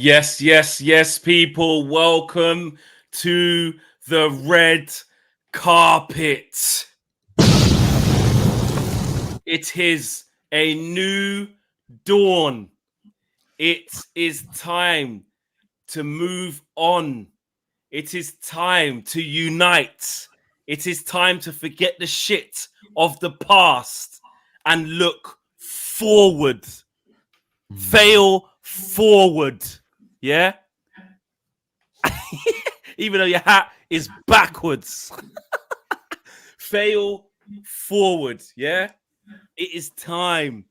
Yes, yes, yes, people. Welcome to the red carpet. It is a new dawn. It is time to move on. It is time to unite. It is time to forget the shit of the past and look forward. Fail forward. Yeah? Even though your hat is backwards. Fail forward. Yeah? It is time.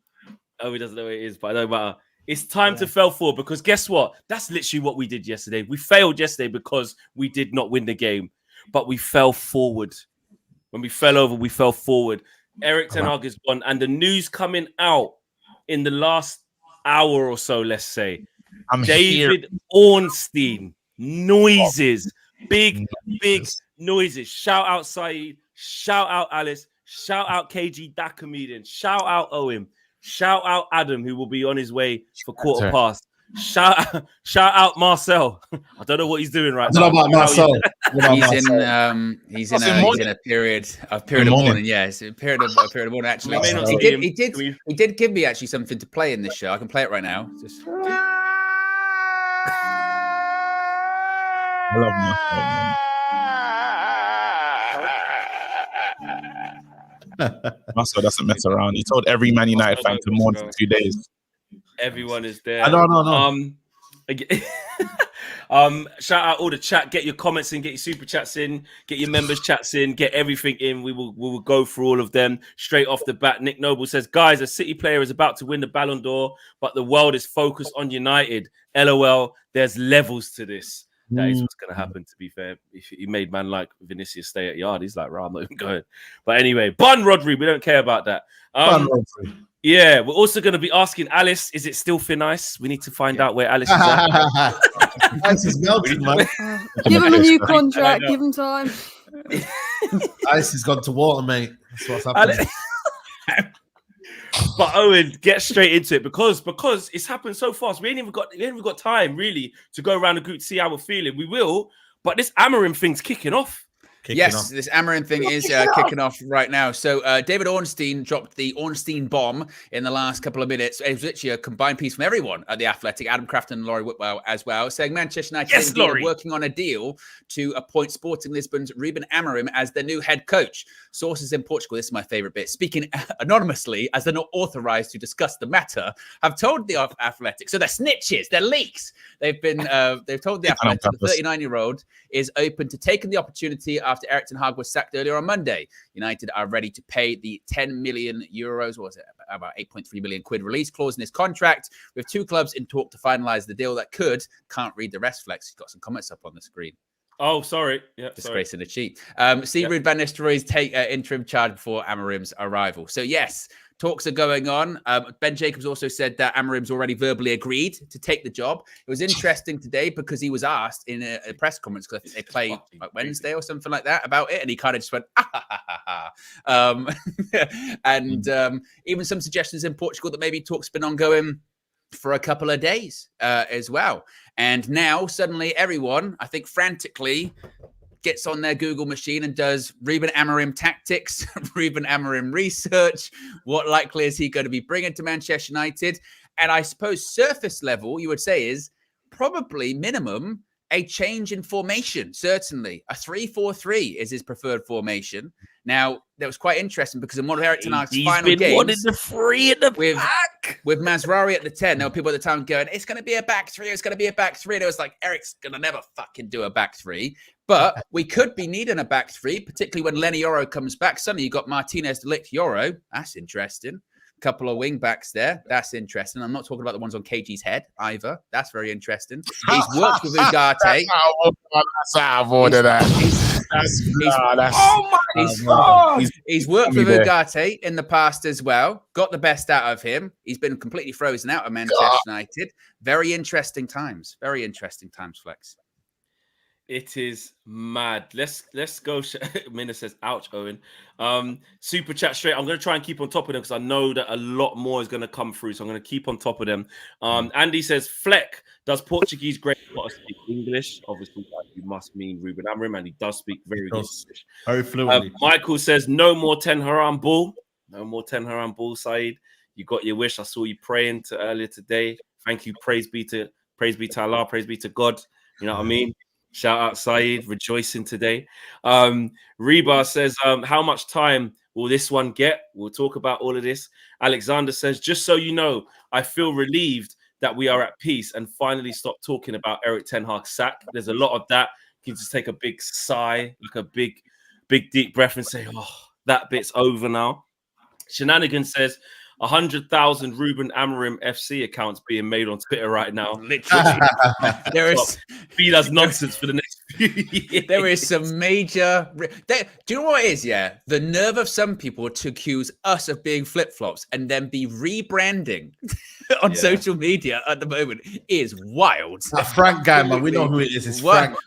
Oh, he doesn't know what it is, but I don't matter. It's time to fail forward because guess what? That's literally what we did yesterday. We failed yesterday because we did not win the game, but we fell forward. When we fell over, we fell forward. Erik ten Hag is gone, and the news coming out in the last hour or so, let's say, David Ornstein, noises, big noises. Shout out Saeed, shout out Alice, shout out KG Dakamedian, shout out Owen, shout out Adam, who will be on his way for quarter past. Shout out Marcel. I don't know what he's doing right now. I don't know about Marcel. He's in a period of mourning. Yeah, it's a period of mourning. Actually, he did give me actually something to play in this show. I can play it right now. Just... I love Marcel. Marcel doesn't mess around. He told every Man United fan to mourn for 2 days. Everyone is there. I don't know. Shout out all the chat. Get your comments in. Get your super chats in. Get your members chats in. Get everything in. We will go through all of them straight off the bat. Nick Noble says, "Guys, a City player is about to win the Ballon d'Or, but the world is focused on United. LOL. There's levels to this." That is what's going to happen, to be fair. If he made man like Vinicius stay at yard, he's like, right, I'm not even going. But anyway, Bun Rodri, we don't care about that. Yeah, we're also going to be asking Alice, is it still thin ice? We need to find out where Alice is at. Alice is melting, man. Give him a new contract. Give him time. Alice has gone to water, mate. That's what's happening. But Owen, get straight into it because it's happened so fast. We ain't even got time really to go around the group to see how we're feeling. We will, but this Amorim thing's kicking off. This Amorim thing is kicking off right now. So David Ornstein dropped the Ornstein bomb in the last couple of minutes. It was literally a combined piece from everyone at The Athletic, Adam Crafton and Laurie Whitwell as well, saying Manchester United are working on a deal to appoint Sporting Lisbon's Ruben Amorim as their new head coach. Sources in Portugal, this is my favourite bit, speaking anonymously as they're not authorised to discuss the matter, have told The Athletic. So they're snitches, they're leaks. They've told The Athletic the 39-year-old is open to taking the opportunity after Erik ten Hag was sacked earlier on Monday. United are ready to pay the 10 million euros, what was it, about 8.3 million quid release clause in his contract, with two clubs in talk to finalise the deal that can't read the rest, Flex. He's got some comments up on the screen. Oh, sorry. Yeah, disgrace and a cheat. Ruud van Nistelrooy's take interim charge before Amorim's arrival. So yes, talks are going on. Ben Jacobs also said that Amorim's already verbally agreed to take the job. It was interesting today because he was asked in a press conference, because they play like Wednesday or something like that, about it, and he kind of just went, even some suggestions in Portugal that maybe talks been ongoing for a couple of days as well. And now suddenly everyone, I think frantically, gets on their Google machine and does Ruben Amorim tactics, Ruben Amorim research. What likely is he going to be bringing to Manchester United? And I suppose surface level, you would say, is probably minimum a change in formation. Certainly a 3-4-3 is his preferred formation. Now, that was quite interesting because in one of Erik ten Hag's final games, the free in the back with Mazraoui at the 10, there were people at the time going, it's going to be a back three. It's going to be a back three. And it was like, Eric's going to never fucking do a back three. But we could be needing a back three, particularly when Lenny Yoro comes back. Suddenly you got Martinez, De Ligt, Yoro. That's interesting. Couple of wing backs there. That's interesting. I'm not talking about the ones on KG's head either. That's very interesting. He's worked with Ugarte. He's worked with Ugarte in the past as well. Got the best out of him. He's been completely frozen out of Manchester United. Very interesting times. Very interesting times, Flex. It is mad. Let's go. Mina says, "Ouch, Owen." Super chat straight. I'm going to try and keep on top of them because I know that a lot more is going to come through. So I'm going to keep on top of them. Andy says, "Fleck, does Portuguese great got to speak English?" Obviously, you must mean Ruben Amorim, and he does speak very good English. Very fluently. Michael says, "No more Ten Haram ball. No more Ten Haram ball, Saeed. You got your wish. I saw you praying earlier today. Thank you. Praise be to Allah. Praise be to God. You know what I mean." Shout out Saeed, rejoicing today. Reba says, how much time will this one get? We'll talk about all of this. Alexander says, just so you know, I feel relieved that we are at peace and finally stop talking about Eric Ten Hag's sack. There's a lot of that. You can just take a big sigh, like a big deep breath and say, oh, that bit's over now. Shenanigan says, 100,000 Ruben Amorim FC accounts being made on Twitter right now. Literally, there is feed us nonsense for the next few years. There is some major. Do you know what it is? Yeah, the nerve of some people to accuse us of being flip flops and then be rebranding on social media at the moment is wild. That Frank guy, man, we know who it is. It's Frank.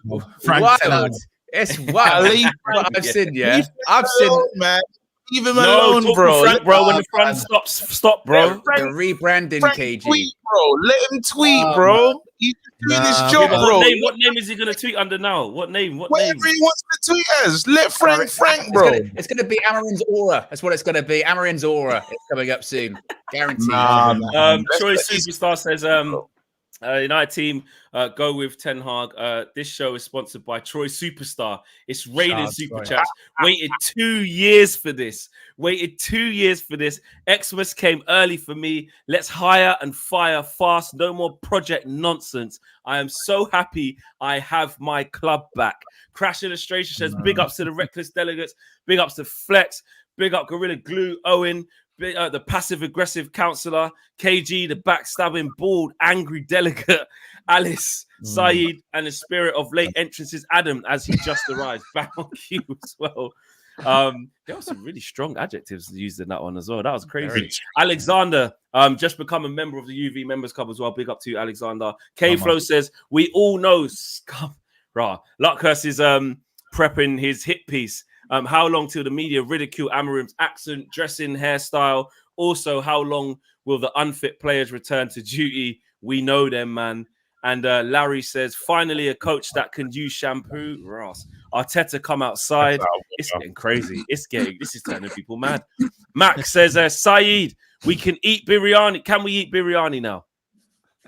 Frank wild. It's wild. What I've seen, yeah, I've seen, man. Leave him alone, bro. Frank, bro. When the front stop, bro. The rebranding, KG. Tweet, bro. Let him tweet, bro. He's doing his job, bro. What name is he gonna tweet under now? What name? Whatever he wants to tweet as. Let Frank, bro. It's gonna be Amorim's aura. That's what it's gonna be. Amorim's aura. It's coming up soon, guaranteed. Troy Superstar says, United team, go with Ten Hag. This show is sponsored by Troy Superstar. It's rated Super Chats. Waited 2 years for this. Xmas came early for me. Let's hire and fire fast. No more project nonsense. I am so happy I have my club back. Crash Illustration says, big ups to the Reckless Delegates. Big ups to Flex. Big up Gorilla Glue, Owen. The passive-aggressive counsellor, KG, the backstabbing, bald, angry delegate, Alice, Saeed, and the spirit of late entrances, Adam, as he just arrived, back on cue as well. There were some really strong adjectives used in that one as well. That was crazy. Alexander, just become a member of the UV Members Club as well. Big up to you, Alexander. K-Flow says, we all know scum. Luckhurst is prepping his hit piece. How long till the media ridicule Amorim's accent, dressing, hairstyle? Also, how long will the unfit players return to duty? We know them, man. And Larry says, finally a coach that can use shampoo. Ross. Arteta come outside. It's getting crazy. This is turning people mad. Max says, Saeed, we can eat biryani. Can we eat biryani now?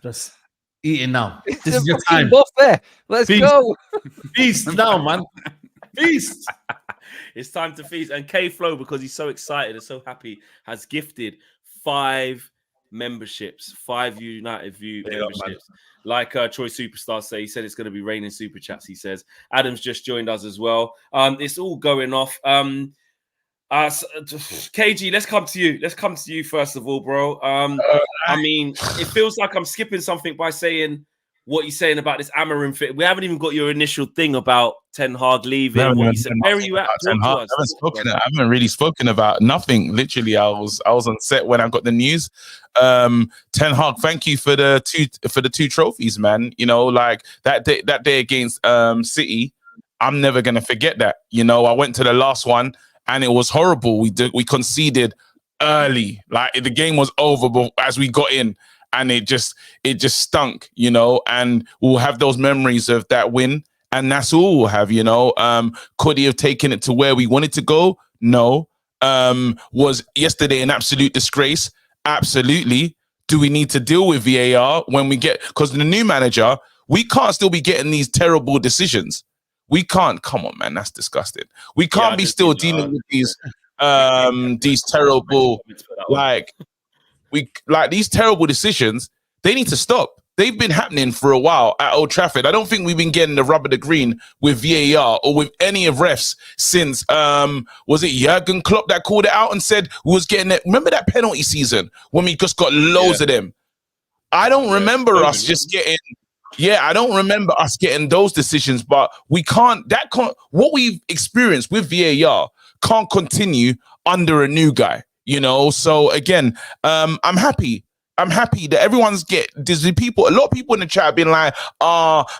Just eating now. This is your time. Buffet. Let's go. Feast now, man. Feast. It's time to feast. And K-Flow, because he's so excited and so happy, has gifted 5 memberships, 5 United View memberships. Like Troy Superstar say, he said it's going to be raining super chats. He says Adam's just joined us as well. It's all going off. KG, let's come to you. Let's come to you first of all, bro. I mean, it feels like I'm skipping something by saying what you're saying about this Amorim fit. We haven't even got your initial thing about Ten Hag leaving. Where are you at? I haven't really spoken about nothing. Literally, I was on set when I got the news. Ten Hag, thank you for the two trophies, man. You know, like that day against City, I'm never gonna forget that. You know, I went to the last one and it was horrible. We conceded early, like the game was over, but as we got in. And it just stunk, you know, and we'll have those memories of that win. And that's all we'll have, you know. Could he have taken it to where we wanted to go? No. Was yesterday an absolute disgrace? Absolutely. Do we need to deal with VAR when we get, because the new manager, we can't still be getting these terrible decisions. We can't, come on, man, that's disgusting. We can't be still dealing with these terrible, these terrible decisions. They need to stop. They've been happening for a while at Old Trafford. I don't think we've been getting the rub of the green with VAR or with any of refs since, was it Jurgen Klopp that called it out and said we was getting it? Remember that penalty season when we just got loads of them? I don't remember us just getting, I don't remember us getting those decisions, but what we've experienced with VAR can't continue under a new guy. You know, so again, I'm happy I'm happy that everyone's there's a lot of people in the chat have been like,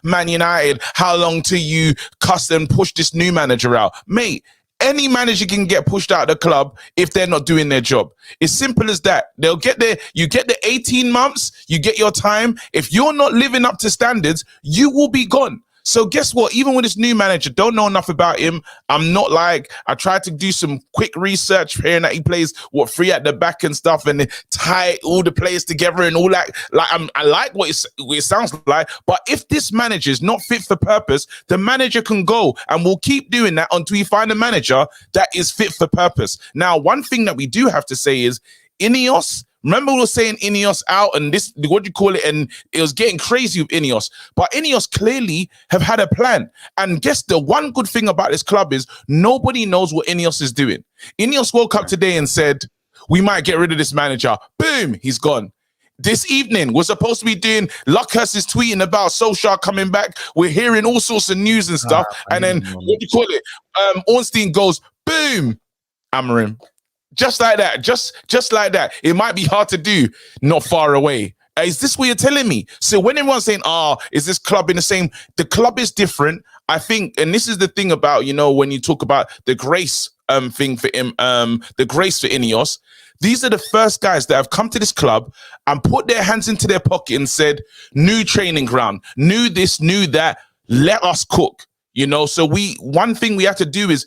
Man United, how long till you cuss and push this new manager out? Mate, any manager can get pushed out of the club if they're not doing their job. It's simple as that. They'll get there. You get the 18 months, you get your time. If you're not living up to standards, you will be gone. So guess what? Even with this new manager, don't know enough about him. I tried to do some quick research, hearing that he plays three at the back and stuff, and tie all the players together and all that. Like I like what it sounds like. But if this manager is not fit for purpose, the manager can go, and we'll keep doing that until we find a manager that is fit for purpose. Now, one thing that we do have to say is INEOS. Remember we were saying INEOS out and this, what do you call it? And it was getting crazy with INEOS. But INEOS clearly have had a plan. And guess the one good thing about this club is nobody knows what INEOS is doing. INEOS woke up today and said, we might get rid of this manager. Boom, he's gone. This evening, we're supposed to be doing, Luckhurst is tweeting about Solskjaer coming back. We're hearing all sorts of news and stuff. And then, what do you call it? Ornstein goes, boom, Amorim. Just like that, just like that. It might be hard to do, not far away. Is this what you're telling me? So when everyone's saying, is this club in the same? The club is different. I think, and this is the thing about, when you talk about the grace thing for him, the grace for INEOS, these are the first guys that have come to this club and put their hands into their pocket and said, new training ground, new this, new that, let us cook. So one thing we have to do is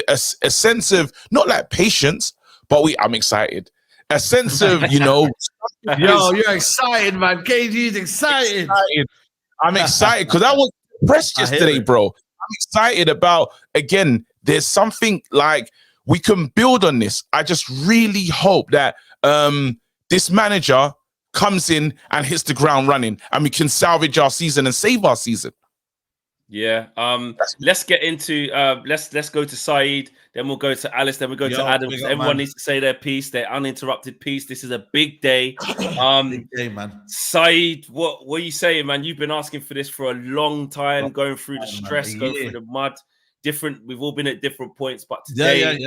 a sense of, not like patience, but I'm excited. A sense of, Yo, you're excited, man. KG's excited. I'm excited because I was impressed yesterday, bro. I'm excited about, again, there's something like we can build on this. I just really hope that this manager comes in and hits the ground running and we can salvage our season and save our season. Yeah. Let's get into let's go to Saeed, then we'll go to Alice, then we'll go to Adam. Everyone needs to say their piece, their uninterrupted piece. This is a big day. Big day, man. Saeed, what are you saying, man? You've been asking for this for a long time, going through the stress, going through the mud. We've all been at different points, but today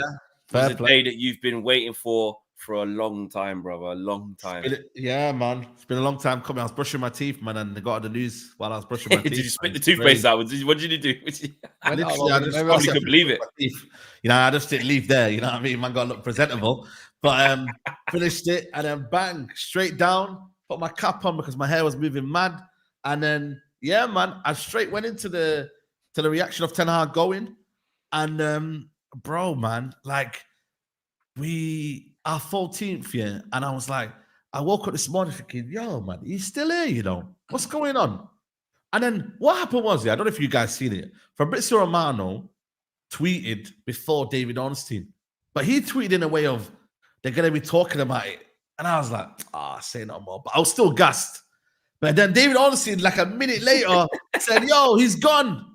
was a day that you've been waiting for a long time, brother. A long time. Man. It's been a long time coming. I was brushing my teeth, man, and they got the news while I was brushing my teeth. Did you spit the toothpaste out? What did you do? I probably couldn't believe it. I just didn't leave there. You know what I mean? Man, got to look presentable. But finished it, and then bang, straight down, put my cap on because my hair was moving mad. And then, man, I straight went into the reaction of Ten Hag going. And, bro, man, like, our 14th, and I was like, I woke up this morning thinking, yo, man, he's still here, what's going on? And then what happened was, I don't know if you guys seen it, Fabrizio Romano tweeted before David Ornstein, but he tweeted in a way of, they're going to be talking about it. And I was like, say no more, but I was still gassed. But then David Ornstein, like a minute later, said, yo, he's gone.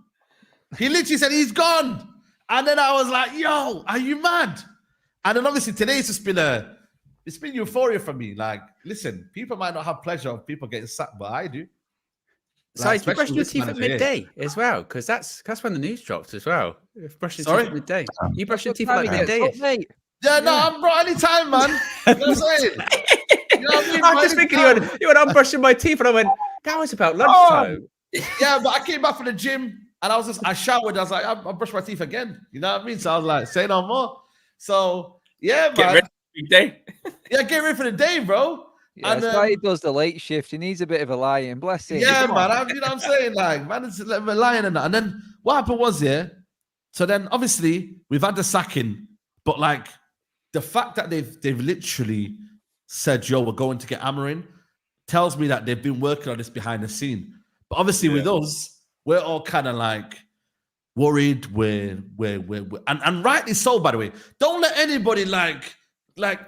He literally said, he's gone. And then I was like, yo, are you mad? And then obviously today it's been euphoria for me. Like, listen, people might not have pleasure of people getting sacked, but I do. So you brush your teeth at midday as well, because that's when the news drops as well. Brush your teeth at midday. You brush your teeth at midday. Yeah, I'm bro, anytime, man. You know what I'm saying? You know what I mean? I'm just thinking you went, I'm brushing my teeth, and I went, that was about lunchtime. Yeah, but I came back from the gym and I showered. I was like, I brushed my teeth again. You know what I mean? So I was like, say no more. So yeah, man. Get ready for the day. Get ready for the day, bro. Yeah, and that's why he does the late shift. He needs a bit of a lie-in. Bless him. Yeah, man. You know what I'm saying? Like, man, it's a little bit lying and that. And then what happened was, so then obviously we've had the sacking, but like the fact that they've literally said, yo, we're going to get Amorim tells me that they've been working on this behind the scene. But obviously with us, we're all kind of like worried. We're and rightly so, by the way. Don't let anybody like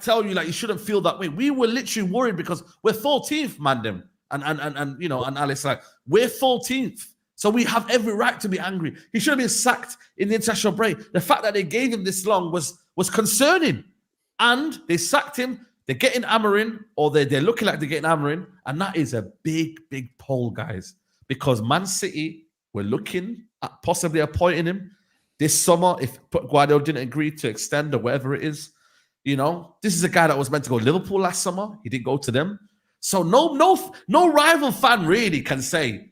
tell you like you shouldn't feel that way. We were literally worried because we're 14th, man. And Alice, like, we're 14th. So we have every right to be angry. He should have been sacked in the international break. The fact that they gave him this long was concerning. And they sacked him. They're getting Amorim, or they're looking like they're getting Amorim. And that is a big, big poll, guys. Because Man City were looking at possibly appointing him this summer if Guardiola didn't agree to extend or whatever it is. This is a guy that was meant to go to Liverpool last summer. He didn't go to them. So no rival fan really can say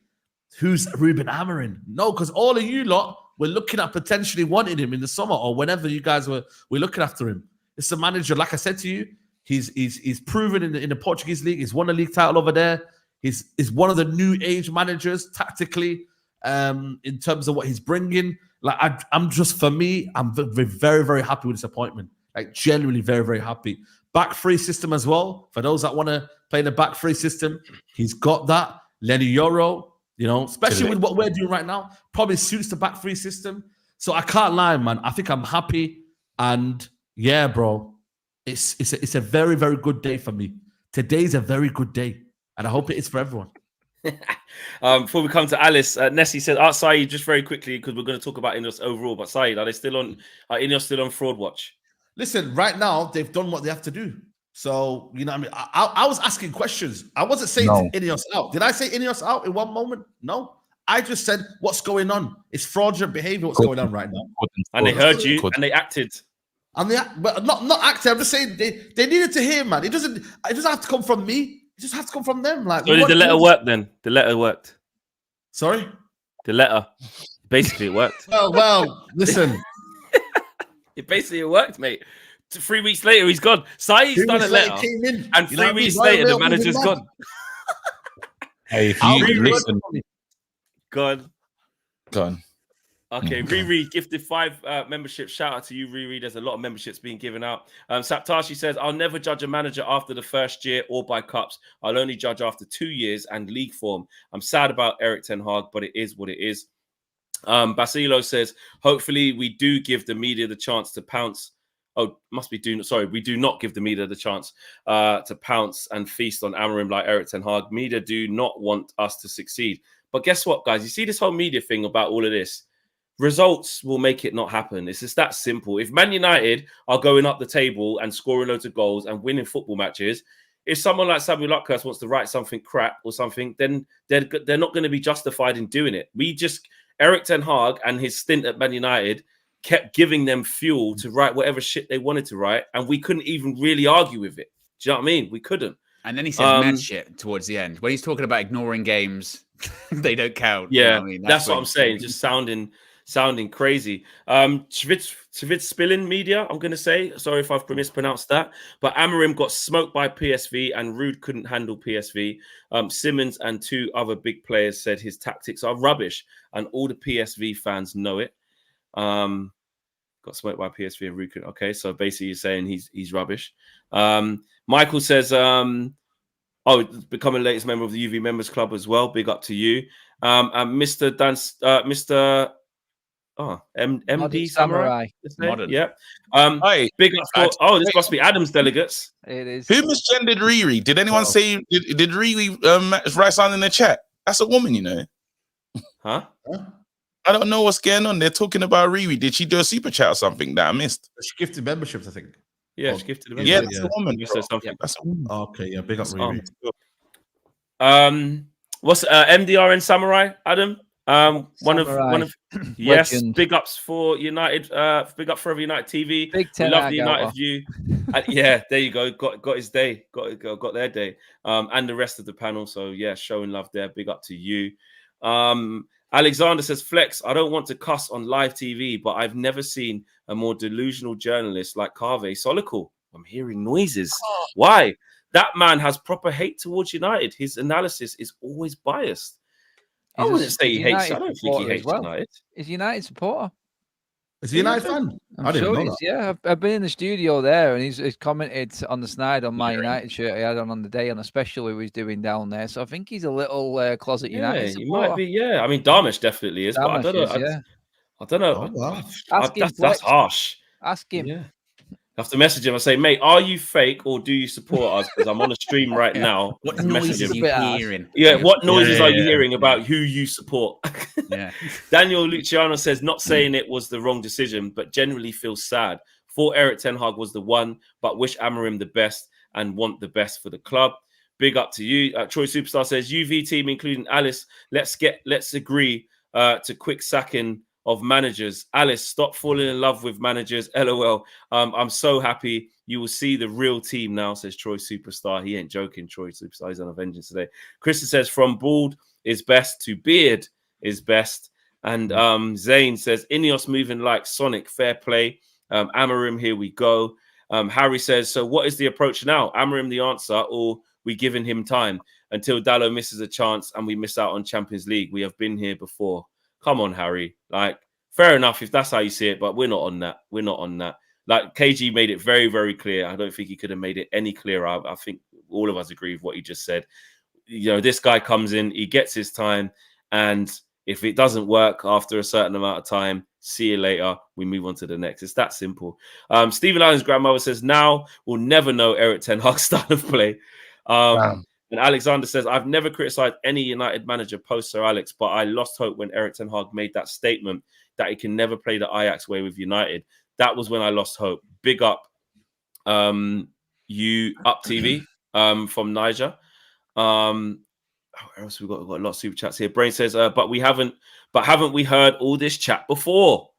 who's Ruben Amorim. No, because all of you lot were looking at potentially wanting him in the summer or whenever you guys were looking after him. It's a manager, like I said to you, he's proven in the Portuguese league. He's won a league title over there. He's one of the new age managers tactically in terms of what he's bringing. Like I'm very, very happy with this appointment. Like genuinely very, very happy. Back three system as well. For those that want to play the back three system, he's got that. Lenny Yoro, especially with what we're doing right now, probably suits the back three system. So I can't lie, man. I think I'm happy. And yeah, bro, it's a very, very good day for me. Today's a very good day. And I hope it is for everyone. Before we come to Alice, Nessie said, Saeed, just very quickly, because we're going to talk about INEOS overall, but Saeed, are INEOS still on fraud watch? Listen, right now, they've done what they have to do. So, you know what I mean? I was asking questions. I wasn't saying INEOS out. Did I say INEOS out in one moment? No. I just said, what's going on? It's fraudulent behavior, what's going on right now. And they heard you, and they acted. And but not acting. I'm just saying they needed to hear, man. It doesn't have to come from me. It just has to come from them. Like, so did the letter work then? The letter worked. Sorry? The letter. Basically, it worked. Well, listen. It worked, mate. 3 weeks later, he's gone. Saeed's done a letter. And 3 weeks later, the manager's gone. Hey, if you listen. Gone. Okay, Okay. Riri gifted 5 memberships. Shout out to you, Riri. There's a lot of memberships being given out. Saptashi says, I'll never judge a manager after the first year or by cups. I'll only judge after 2 years and league form. I'm sad about Erik ten Hag, but it is what it is. Basilo says, hopefully we do give the media the chance to pounce. We do not give the media the chance to pounce and feast on Amorim like Erik ten Hag. Media do not want us to succeed. But guess what, guys? You see this whole media thing about all of this? Results will make it not happen. It's just that simple. If Man United are going up the table and scoring loads of goals and winning football matches, if someone like Samuel Luckhurst wants to write something crap or something, then they're not going to be justified in doing it. Erik ten Hag and his stint at Man United kept giving them fuel to write whatever shit they wanted to write, and we couldn't even really argue with it. Do you know what I mean? We couldn't. And then he says mad shit towards the end when he's talking about ignoring games. They don't count. Yeah, you know what I mean? that's what I'm saying. Just sounding crazy. Svit Spilling Media, I'm going to say. Sorry if I've mispronounced that. But Amorim got smoked by PSV and Ruud couldn't handle PSV. Simmons and 2 other big players said his tactics are rubbish and all the PSV fans know it. Got smoked by PSV and Ruud couldn't. Okay, so basically you're saying he's rubbish. Michael says, becoming the latest member of the UV Members Club as well. Big up to you. And Mr. MD Samurai. Modern. Yeah. Hey, big up for, this must be Adam's delegates. It is. Who misgendered Riri? Did anyone say did Riri write something in the chat? That's a woman, you know. Huh? I don't know what's going on. They're talking about Riri. Did she do a super chat or something that I missed? She gifted memberships, I think. Yeah, she gifted them. Yeah, that's a woman. That's a woman. Oh, okay, yeah, big up Riri. What's MDR and Samurai, Adam? One of yes, Legend. Big ups for United. Big up for every United TV. Big we love the United view. Yeah, there you go. Got his day. Got their day. And the rest of the panel. So yeah, showing love there. Big up to you. Alexander says, Flex, I don't want to cuss on live TV, but I've never seen a more delusional journalist like Kaveh Solikul. I'm hearing noises. Why? That man has proper hate towards United. His analysis is always biased. I wouldn't say he hates. I don't think he hates United. He's a United supporter. Is he a United fan? I didn't know that. Yeah, I've been in the studio there, and he's commented on the snide on my United shirt he had on the day, on a special he was doing down there. So I think he's a little closet United supporter. He might be. Yeah, I mean Darmish definitely is, but I don't know. I don't know. Oh, wow. That's harsh. Ask him. Yeah. I have to message him and say, mate, are you fake or do you support us? Because I'm on a stream right now. What noises are you hearing? Yeah, what noises are you hearing about who you support? Yeah. Daniel Luciano says, not saying it was the wrong decision, but generally feels sad. Thought Erik ten Hag was the one, but wish Amorim the best and want the best for the club. Big up to you. Troy Superstar says, UV team, including Alice, let's agree to quick sacking of managers. Alice, stop falling in love with managers. LOL. I'm so happy. You will see the real team now, says Troy Superstar. He ain't joking, Troy Superstar. He's on a vengeance today. Krista says, from bald is best to beard is best. And Zane says, INEOS moving like Sonic. Fair play. Amorim, here we go. Harry says, so what is the approach now? Amorim the answer, or we giving him time until Dallo misses a chance and we miss out on Champions League? We have been here before. Come on, Harry. Like, fair enough if that's how you see it, but we're not on that. We're not on that. Like, KG made it very, very clear. I don't think he could have made it any clearer. I think all of us agree with what he just said. You know, this guy comes in, he gets his time, and if it doesn't work after a certain amount of time, see you later. We move on to the next. It's that simple. Stephen Allen's grandmother says, now we'll never know Eric Ten Hag's style of play. And Alexander says, I've never criticized any United manager post Sir Alex, but I lost hope when Eric Ten Hag made that statement that he can never play the Ajax way with United. That was when I lost hope. Big up you up TV from Niger. Where else we got? We've got a lot of super chats here. Brain says, but haven't we heard all this chat before?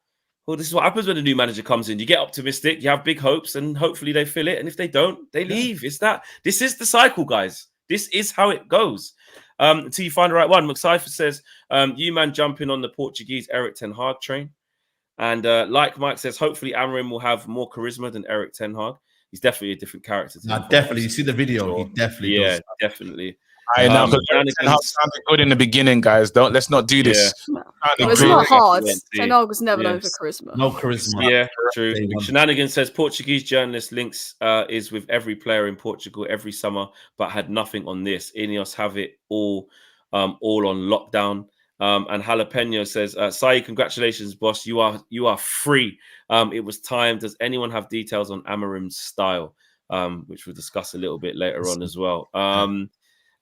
Well, this is what happens when a new manager comes in. You get optimistic, you have big hopes, and hopefully they fill it. And if they don't, they leave. It's that. This is the cycle, guys. This is how it goes. Until you find the right one. McCypher says, you man jumping on the Portuguese Eric Ten Hag train. And like Mike says, hopefully Amorim will have more charisma than Eric Ten Hag. He's definitely a different character. Definitely. You see the video. Sure. He definitely does. Definitely. I know, because Ten Hag sounded good in the beginning, guys. Let's not do this. No. It's not hard. Ten Hag was never known for charisma. No charisma. Yeah, true. Shenanigans says Portuguese journalist links is with every player in Portugal every summer, but had nothing on this. INEOS have it all on lockdown. And Jalapeno says, Sai, congratulations, boss. You are free. It was time. Does anyone have details on Amorim's style? Which we'll discuss a little bit later on as well.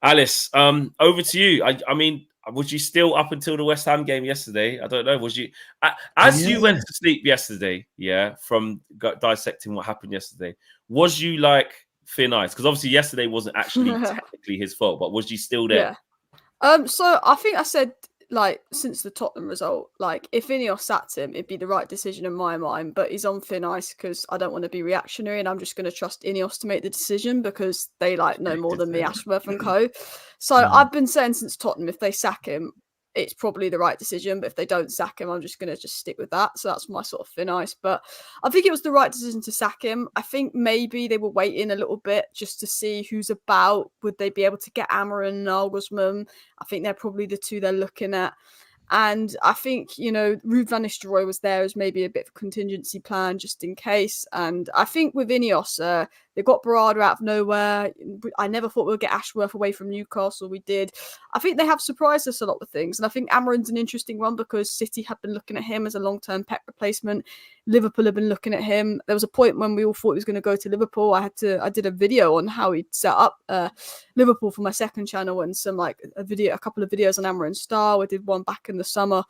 Alice, over to you. I mean, was you still up until the West Ham game yesterday? I don't know. Was you you went to sleep yesterday? Yeah, from dissecting what happened yesterday. Was you like thin ice? Because obviously yesterday wasn't actually technically his fault, but was you still there? Yeah. So I think I said, like, since the Tottenham result, like, if INEOS sacked him, it'd be the right decision in my mind, but he's on thin ice because I don't want to be reactionary, and I'm just going to trust INEOS to make the decision because they know more than me, Ashworth and co. So I've been saying since Tottenham, if they sack him, it's probably the right decision, but if they don't sack him, I'm just going to stick with that. So that's my sort of thin ice, but I think it was the right decision to sack him. I think maybe they were waiting a little bit just to see who's about. Would they be able to get Amorim and Nagelsmann? I think they're probably the two they're looking at. And I think, Ruud van Nistelrooy was there as maybe a bit of a contingency plan just in case. And I think with INEOS, they got Barada out of nowhere. I never thought we'd get Ashworth away from Newcastle. We did. I think they have surprised us a lot with things. And I think Amorim's an interesting one because City have been looking at him as a long-term Pep replacement. Liverpool have been looking at him. There was a point when we all thought he was going to go to Liverpool. I did a video on how he'd set up Liverpool for my second channel and a couple of videos on Amorim's style. I did one back in the summer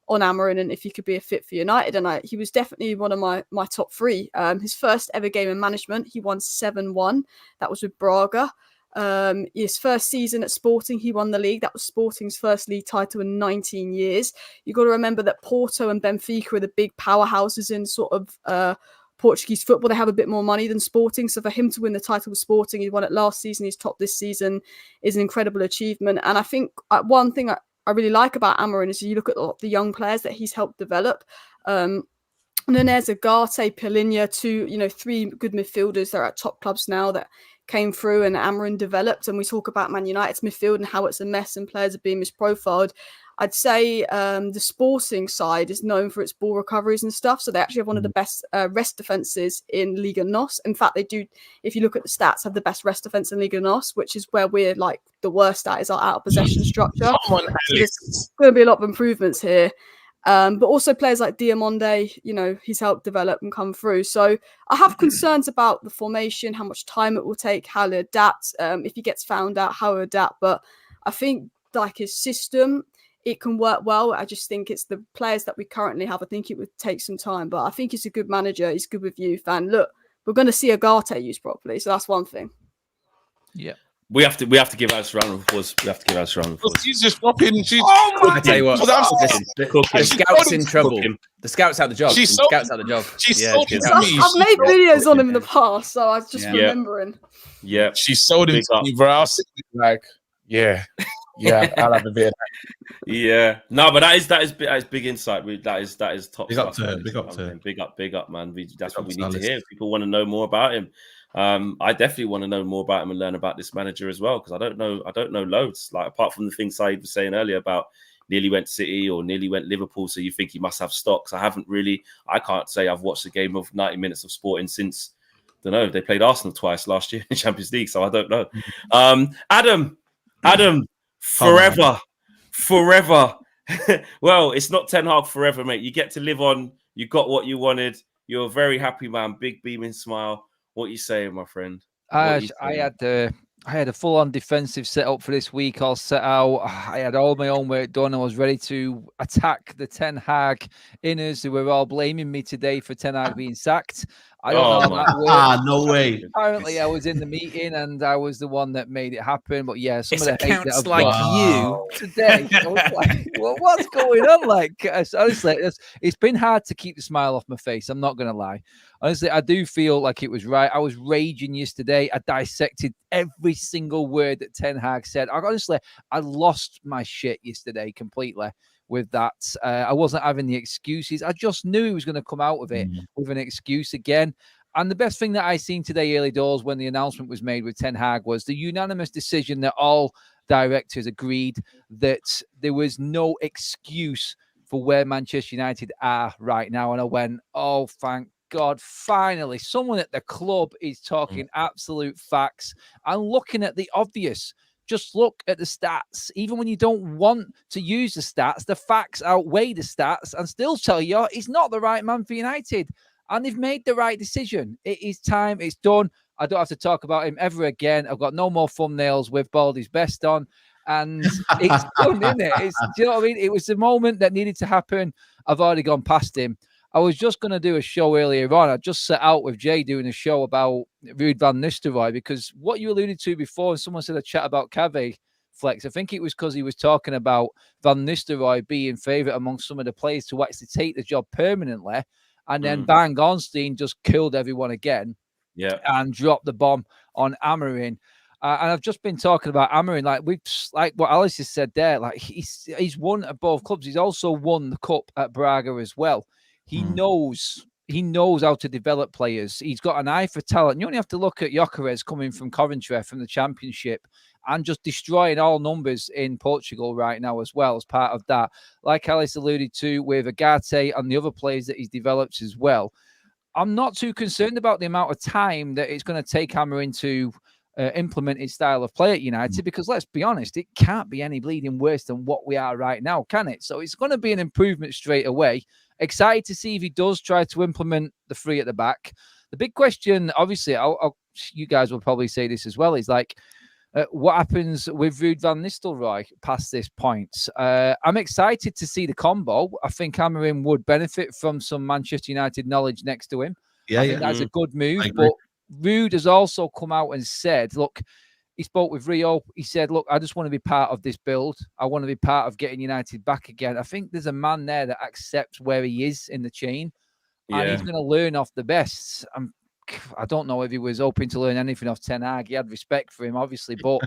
on Amorim and if he could be a fit for United. And he was definitely one of my top three. His first ever game in management, he won 7-1. That was with Braga. His first season at Sporting, he won the league. That was Sporting's first league title in 19 years. You've got to remember that Porto and Benfica are the big powerhouses in sort of Portuguese football. They have a bit more money than Sporting. So for him to win the title with Sporting, he won it last season, he's top this season, is an incredible achievement. And I think one thing I really like about Amorim is you look at the young players that he's helped develop. And then there's Agate, Pelinha, three good midfielders that are at top clubs now that came through and Amorim developed. And we talk about Man United's midfield and how it's a mess and players are being misprofiled. I'd say the Sporting side is known for its ball recoveries and stuff. So they actually have one of the best rest defenses in Liga NOS. In fact, they do, if you look at the stats, have the best rest defense in Liga NOS, which is where we're like the worst at, is our out of possession structure. So there's going to be a lot of improvements here. But also players like Diamonde, he's helped develop and come through. So I have concerns about the formation, how much time it will take, how to adapt. If he gets found out, how to adapt. But I think like his system, it can work well. I just think it's the players that we currently have. I think it would take some time, but I think he's a good manager. He's good with youth. And look, we're going to see Agate used properly. So that's one thing. Yeah. We have to give us a round of applause. We have to give us a round of applause. She's just rocking. She's I tell you what, Because I'm listen, Cooking. the scouts in trouble. Cooking. The scouts out the job. She's The so- scouts out the job. she's Yeah, so it's good. to me. I've made videos on him in the past, so I was just Yeah. remembering. Yeah. She sold him Big to up. me, bro. I was sitting like, yeah, I'll have a bit of that. Yeah, no, but that is big insight. That is top. Big up stuff, to her, man. big up to her. Big up, man. That's Big what we up need to to hear. People want to know more about him. I definitely want to know more about him and learn about this manager as well, because I don't know loads. Like, apart from the things Saeed was saying earlier about nearly went City or nearly went Liverpool, so you think he must have stocks. I can't say I've watched a game of 90 minutes of sporting since, I don't know, they played Arsenal twice last year in Champions League, so I don't know. Adam, forever. Well, it's not Ten Hag forever, mate. You get to live on. You got what you wanted. You're a very happy man. Big beaming smile. What you saying, my friend? I had a full-on defensive setup for this week. All set out. I had all my own work done. I was ready to attack the Ten Hag inners who were all blaming me today for Ten Hag being sacked. I don't know how that works. No way. Apparently, I was in the meeting and I was the one that made it happen. But yeah, some It's of the hate that accounts I've like got you. today, I was like, well, what's going on? Like, honestly, it's been hard to keep the smile off my face. I'm not going to lie. Honestly, I do feel like it was right. I was raging yesterday. I dissected every single word that Ten Hag said. I lost my shit yesterday completely with that. I wasn't having the excuses. I just knew he was going to come out of it with an excuse again. And the best thing that I seen today early doors when the announcement was made with Ten Hag was the unanimous decision that all directors agreed that there was no excuse for where Manchester United are right now. And I went, oh, thank God, finally, someone at the club is talking absolute facts and looking at the obvious. Just look at the stats. Even when you don't want to use the stats, the facts outweigh the stats and still tell you he's not the right man for United. And they've made the right decision. It is time. It's done. I don't have to talk about him ever again. I've got no more thumbnails with Baldy's best on. And it's done, isn't it? Do you know what I mean? It was the moment that needed to happen. I've already gone past him. I was just going to do a show earlier on. I just set out with Jay doing a show about Ruud van Nistelrooy, because what you alluded to before, and someone said a chat about Cave Flex, I think it was because he was talking about Van Nistelrooy being favourite among some of the players to actually take the job permanently. And then Bang Ornstein just killed everyone again and dropped the bomb on Amorim. And I've just been talking about Amorim, like what Alice has said there. Like he's won at both clubs. He's also won the cup at Braga as well. He knows how to develop players. He's got an eye for talent. You only have to look at Gyökeres coming from Coventry from the Championship and just destroying all numbers in Portugal right now as well as part of that. Like Alice alluded to with Agate and the other players that he's developed as well. I'm not too concerned about the amount of time that it's going to take Amorim to implement his style of play at United, because let's be honest, it can't be any bleeding worse than what we are right now, can it? So it's going to be an improvement straight away. Excited to see if he does try to implement the three at the back. The big question, obviously, you guys will probably say this as well, is like, what happens with Ruud van Nistelrooy past this point? I'm excited to see the combo. I think Amorim would benefit from some Manchester United knowledge next to him. I think that's a good move. But Ruud has also come out and said, look, he spoke with Rio. He said, look, I just want to be part of this build. I want to be part of getting United back again. I think there's a man there that accepts where he is in the chain, and he's going to learn off the best. I don't know if he was hoping to learn anything off Ten Hag. He had respect for him, obviously, but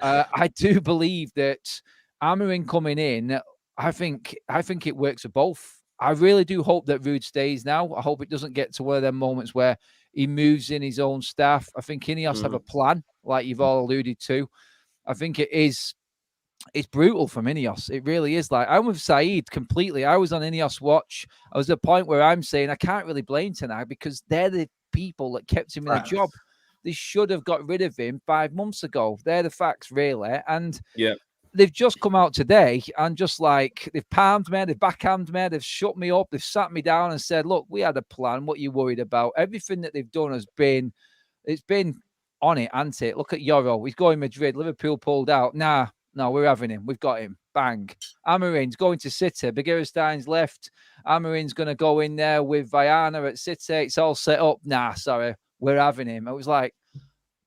I do believe that Amorim coming in, I think it works for both. I really do hope that Ruud stays now. I hope it doesn't get to one of them moments where he moves in his own staff. I think INEOS have a plan, like you've all alluded to. I think it's brutal from INEOS. It really is. Like, I'm with Saeed completely. I was on INEOS watch. I was at a point where I'm saying I can't really blame Ten Hag because they're the people that kept him in the job. They should have got rid of him 5 months ago. They're the facts, really. And they've just come out today and just like they've palmed me, they've backhanded me, they've shut me up, they've sat me down and said, look, we had a plan. What are you worried about? Everything that they've done has been, it's been on it, hasn't it? Look at Euro. He's going Madrid. Liverpool pulled out. No, we're having him. We've got him. Bang. Amorim's going to City. Begirisstein's left. Amorim's going to go in there with Viana at City. It's all set up. Nah, sorry. We're having him. I was like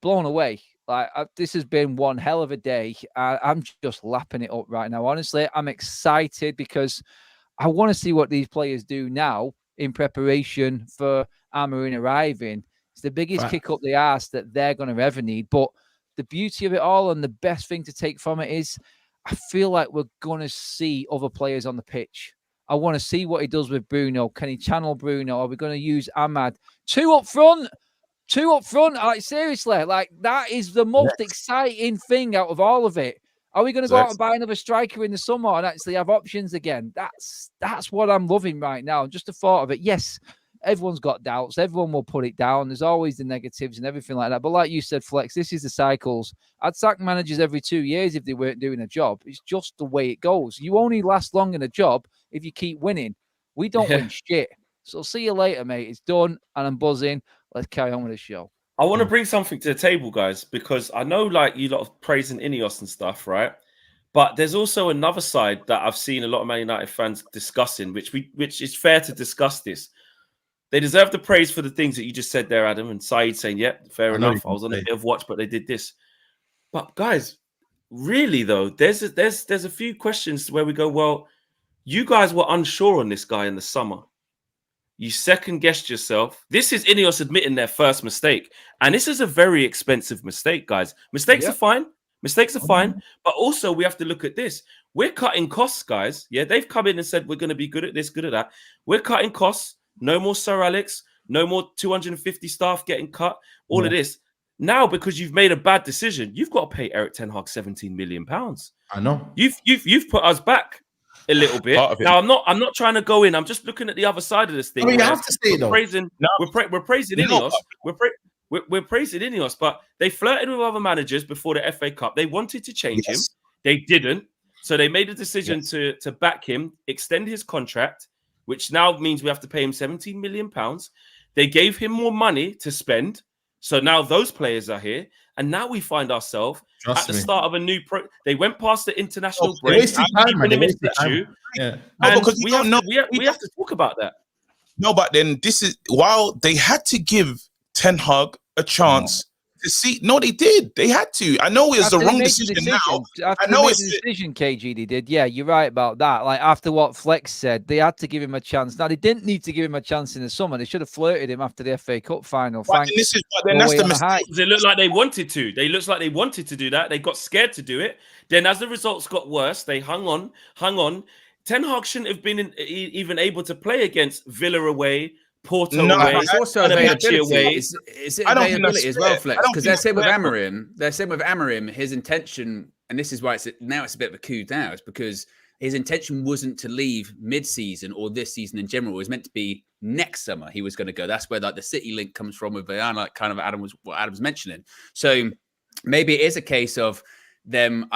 blown away. Like this has been one hell of a day. I'm just lapping it up right now. Honestly, I'm excited because I want to see what these players do now in preparation for Amorim arriving. It's the biggest kick up the arse that they're going to ever need. But the beauty of it all and the best thing to take from it is I feel like we're going to see other players on the pitch. I want to see what he does with Bruno. Can he channel Bruno? Are we going to use Ahmad? Two up front. Like, seriously, like that is the most exciting thing out of all of it. Are we going to go out and buy another striker in the summer and actually have options again? That's what I'm loving right now. Just the thought of it. Yes, everyone's got doubts. Everyone will put it down. There's always the negatives and everything like that. But like you said, Flex, this is the cycles. I'd sack managers every 2 years if they weren't doing a job. It's just the way it goes. You only last long in a job if you keep winning. We don't win shit. So see you later, mate. It's done and I'm buzzing. Let's carry on with the show. I want to bring something to the table, guys, because I know like you lot of praising INEOS and stuff, right? But there's also another side that I've seen a lot of Man United fans discussing, which is fair to discuss this. They deserve the praise for the things that you just said there, Adam, and Saeed saying, yeah, fair enough. I was on a bit of watch, but they did this. But guys, really though, there's a few questions where we go, well, you guys were unsure on this guy in the summer. You second-guessed yourself. This is INEOS admitting their first mistake. And this is a very expensive mistake, guys. Mistakes are fine. Mistakes are fine. But also, we have to look at this. We're cutting costs, guys. Yeah, they've come in and said, we're going to be good at this, good at that. We're cutting costs. No more Sir Alex. No more 250 staff getting cut. All of this. Now, because you've made a bad decision, you've got to pay Eric Ten Hag £17 million. I know. You've put us back a little bit. Now I'm not trying to go in. I'm just looking at the other side of this thing. I mean, you have to say though. We're praising INEOS. We're praising INEOS, but they flirted with other managers before the FA Cup. They wanted to change him. They didn't. So they made a decision to back him, extend his contract, which now means we have to pay him £17 million. They gave him more money to spend. So now those players are here. And now we find ourselves at the start of a new They went past the international break. Because we have to talk about that. No, but then this is while they had to give Ten Hag a chance to see. No, they did. They had to. I know it was the wrong decision now. I know it's the decision, KG. They did. Yeah, you're right about that. Like after what Flex said, they had to give him a chance. Now they didn't need to give him a chance in the summer. They should have flirted him after the FA Cup final. But then that's the mistake. It looked like they wanted to. They looked like they wanted to do that. They got scared to do it. Then as the results got worse, they hung on. Ten Hag shouldn't have been even able to play against Villa away. Porto away, it's also availability. It's availability as well, Flex. Because they're saying with Amorim, his intention, and this is why it's a bit of a coup now, is because his intention wasn't to leave mid-season or this season in general. It was meant to be next summer he was going to go. That's where like the City link comes from with Bayern, like kind of what Adam's mentioning. So maybe it is a case of them.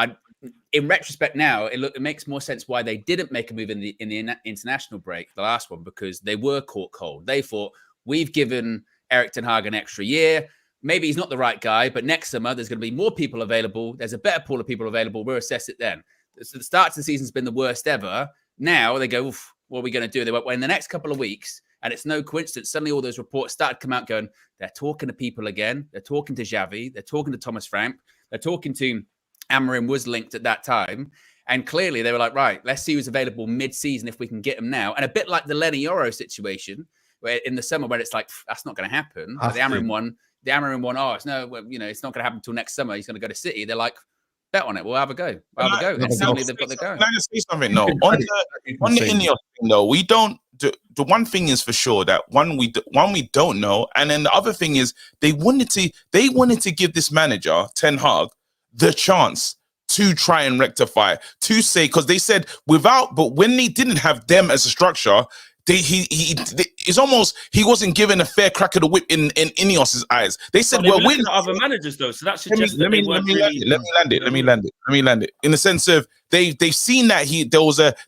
In retrospect now, it makes more sense why they didn't make a move in the international break, the last one, because they were caught cold. They thought, we've given Eric Ten Hag an extra year. Maybe he's not the right guy, but next summer there's going to be more people available. There's a better pool of people available. We'll assess it then. So the start of the season's been the worst ever. Now they go, what are we going to do? They went, well, in the next couple of weeks, and it's no coincidence, suddenly all those reports started to come out going, they're talking to people again. They're talking to Xavi. They're talking to Thomas Frank. They're talking to Amorim was linked at that time. And clearly they were like, right, let's see who's available mid-season if we can get him now. And a bit like the Lenny Yoro situation, where in the summer where it's like, that's not going to happen. But the Amorim one, it's not going to happen until next summer. He's going to go to City. They're like, bet on it. We'll have a go. And suddenly they've got the go. Can I just say something? No, on the INEOS thing though, we don't. The one thing is for sure that one we don't know, and then the other thing is they wanted to give this manager Ten Hag the chance to try and rectify, to say, because they said but when they didn't have them as a structure, it's almost he wasn't given a fair crack of the whip in INEOS's eyes. They said, well, we're not other managers though, so that suggests let me land it. In the sense of they've seen that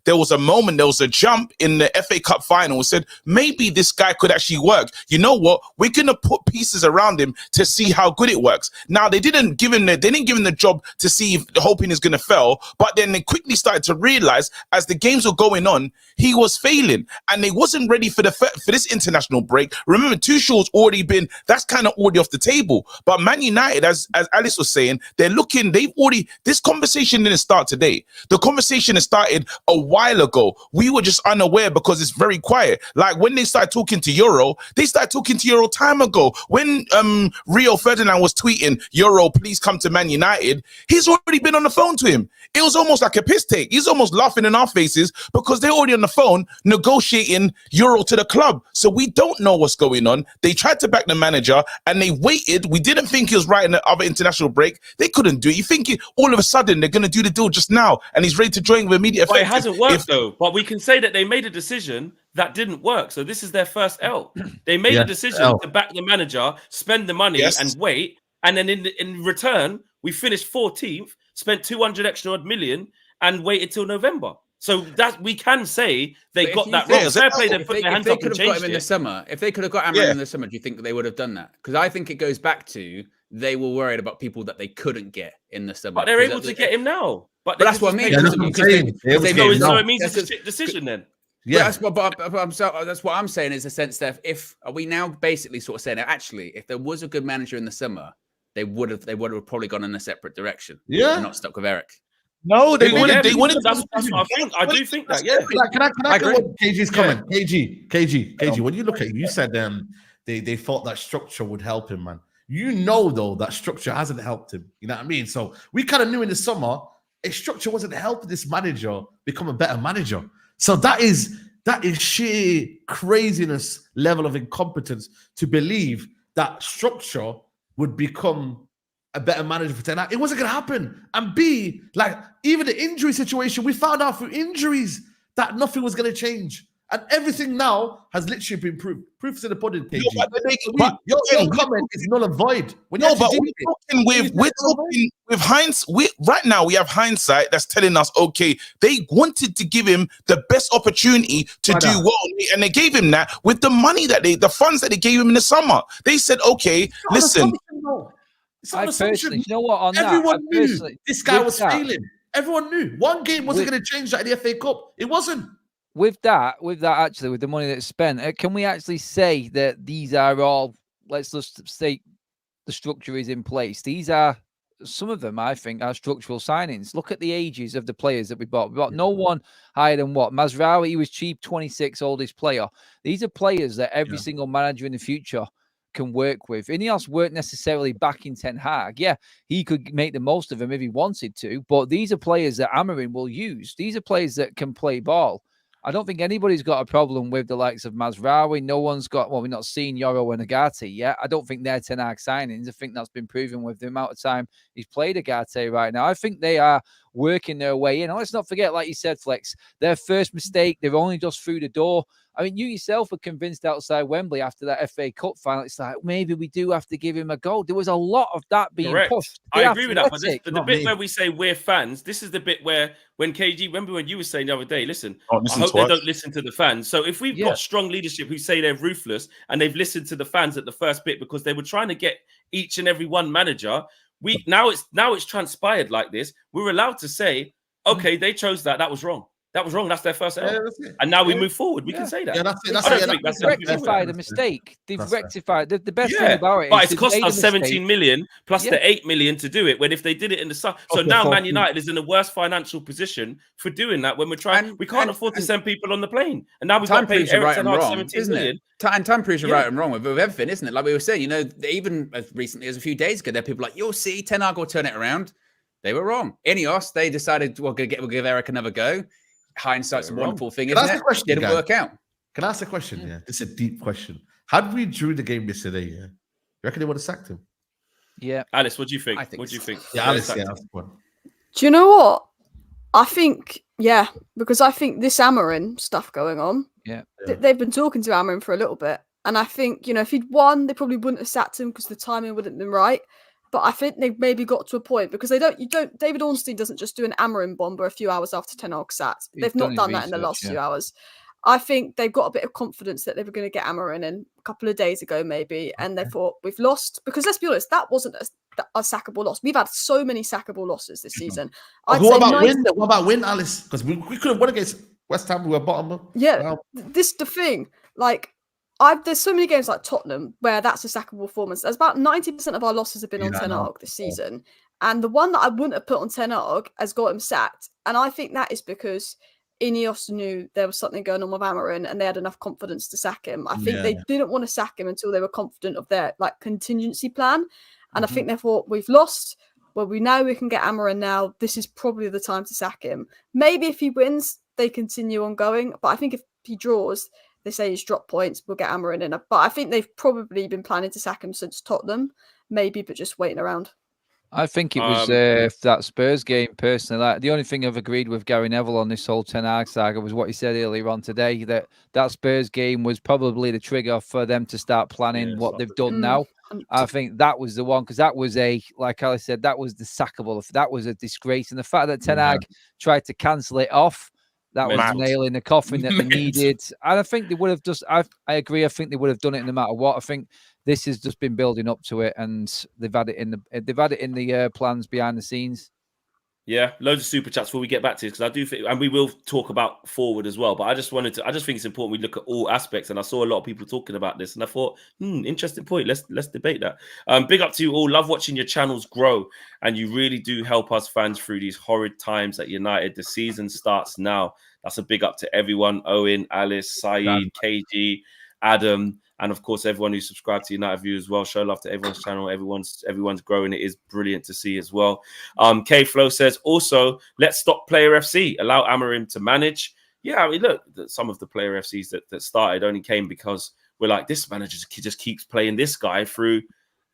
there was a moment, there was a jump in the FA Cup final and said, maybe this guy could actually work. You know what? We're gonna put pieces around him to see how good it works. Now they didn't give him the job to see if hoping is gonna fail, but then they quickly started to realize as the games were going on, he was failing, and they wasn't ready for this international break. Remember, Tuchel's already been, that's kind of already off the table. But Man United, as Alice was saying, this conversation didn't start today. The conversation has started a while ago. We were just unaware because it's very quiet. Like when they started talking to Euro, they started talking to Euro time ago. When Rio Ferdinand was tweeting, Euro, please come to Man United, he's already been on the phone to him. It was almost like a piss take. He's almost laughing in our faces because they're already on the phone negotiating Euro to the club. So we don't know what's going on. They tried to back the manager and they waited. We didn't think he was right in the other international break. They couldn't do it. You think all of a sudden they're going to do the deal just now and he's ready to join with immediate effect. But it hasn't worked though. But we can say that they made a decision that didn't work. So this is their first L. They made a decision to back the manager, spend the money and wait. And then in return, we finished 14th, spent 200 extra odd million and waited till November. So that we can say they got that wrong. Fair play, they put their hands up and changed it. In the summer, if they could have got Amorim in the summer, do you think that they would have done that? Because I think it goes back to they were worried about people that they couldn't get in the summer. But they're able to get him now. But that's what I mean. So it means it's a shit decision then. Yeah, that's what I'm saying is the sense that are we now basically sort of saying that actually, if there was a good manager in the summer, they would have probably gone in a separate direction. Yeah, and not stuck with Eric. No, they wanted. That's what I think. I do think that. Yeah. Can I agree. KG's comment. KG. When you look at it, you said they thought that structure would help him, man. You know though that structure hasn't helped him. You know what I mean? So we kind of knew in the summer a structure wasn't helping this manager become a better manager. So that is sheer craziness level of incompetence to believe that structure would become a better manager for 10 hours. It wasn't going to happen. And B, like, even the injury situation, we found out through injuries that nothing was going to change. And everything now has literally been proved. Proof's in the pudding, KG. Your comment is null and void. We're talking with hindsight. Right now, we have hindsight that's telling us, okay, they wanted to give him the best opportunity to do well, and they gave him that with the money the funds that they gave him in the summer. They said, okay, listen. I personally, you know what? Everyone knew this guy was failing. Everyone knew one game wasn't going to change that in the FA Cup. It wasn't. With that, actually, with the money that's spent, can we actually say that these are all? Let's just say the structure is in place. These are some of them. I think are structural signings. Look at the ages of the players that we bought. We bought no one higher than what Mazraoui. He was cheap, 26, oldest player. These are players that every single manager in the future can work with. INEOS weren't necessarily backing Ten Hag. Yeah, he could make the most of him if he wanted to, but these are players that Amorim will use. These are players that can play ball. I don't think anybody's got a problem with the likes of Mazraoui. No one's got, well, we're not seeing Yoro and Agate yet. I don't think they're Ten Hag signings. I think that's been proven with the amount of time he's played Agate right now. I think they are working their way in. And let's not forget, like you said, Flex, their first mistake, they're only just through the door. I mean, you yourself were convinced outside Wembley after that FA Cup final. It's like, maybe we do have to give him a go. There was a lot of that being pushed. I agree with that. But the bit where we say we're fans, this is the bit where when KG, remember when you were saying the other day, listen, I hope they don't listen to the fans. So if we've got strong leadership who say they're ruthless and they've listened to the fans at the first bit because they were trying to get each and every one manager, now it's transpired like this. We're allowed to say, okay, they chose that. That was wrong. That was wrong. That's their first error. And now we move forward. We can say that. They've rectified a mistake. They've rectified. The best thing about it but it's cost us 17 million plus the 8 million to do it when if they did it in the summer. So now Man United is in a worse financial position for doing that when we're trying. We can't afford to send people on the plane. And now we've got to pay Eric Ten Hag 17 million. Time proves you're right and wrong with everything, isn't it? Like we were saying, even as recently as a few days ago, there are people like, you'll see, Ten Hag will turn it around. They were wrong. INEOS, they decided, we'll give Eric another go. Hindsight's a wonderful thing, isn't it? Question, didn't work out. Can I ask a question? Yeah, this is a deep question. Had we drew the game yesterday, you reckon they would have sacked him? Yeah, Alice, what do you think? What do you think? Yeah, Alice, Do you know what? I think because I think this Amorim stuff going on. Yeah, they've been talking to Amorim for a little bit, and I think if he'd won, they probably wouldn't have sacked him because the timing wouldn't have been right. But I think they've maybe got to a point because David Ornstein doesn't just do an Amorim bomber a few hours after Ten Hag sat. They've not done that in the last few hours. I think they've got a bit of confidence that they were going to get Amorim in a couple of days ago, maybe, and they thought we've lost. Because let's be honest, that wasn't a sackable loss. We've had so many sackable losses this season. What about win, Alice? Because we could have won against West Ham. We were bottom. Yeah, this is the thing. Like, there's so many games like Tottenham where that's a sackable performance. There's about 90% of our losses have been on Ten Hag this season, and the one that I wouldn't have put on Ten Hag has got him sacked. And I think that is because INEOS knew there was something going on with Amorim and they had enough confidence to sack him. I think they didn't want to sack him until they were confident of their contingency plan. And I think they thought, we've lost. Well, we know we can get Amorim now. This is probably the time to sack him. Maybe if he wins, they continue on going. But I think if he draws, they say he's dropped points, we'll get Amorim in. But I think they've probably been planning to sack him since Tottenham, maybe, but just waiting around. I think it was that Spurs game, personally. Like, the only thing I've agreed with Gary Neville on this whole Ten Hag saga was what he said earlier on today, that Spurs game was probably the trigger for them to start planning what they've done now. I think that was the one, because that was like Ali said, that was the sackable. That was a disgrace. And the fact that Ten Hag tried to cancel it off, that was the nail in the coffin that they needed. And I think they would have I agree. I think they would have done it no matter what. I think this has just been building up to it, and they've had it in the plans behind the scenes. Yeah, loads of super chats before we get back to this, because I do think, and we will talk about forward as well. But I just think it's important we look at all aspects, and I saw a lot of people talking about this, and I thought, interesting point. Let's debate that. Big up to you all. Love watching your channels grow, and you really do help us fans through these horrid times at United. The season starts now. That's a big up to everyone: Owen, Alice, Saeed, KG, Adam. And of course, everyone who subscribed to United View as well. Show love to everyone's channel. Everyone's growing. It is brilliant to see as well. K Flow says, also, let's stop Player FC. Allow Amorim to manage. Yeah, I mean, look, some of the Player FCs that started only came because we're like, this manager just keeps playing this guy through,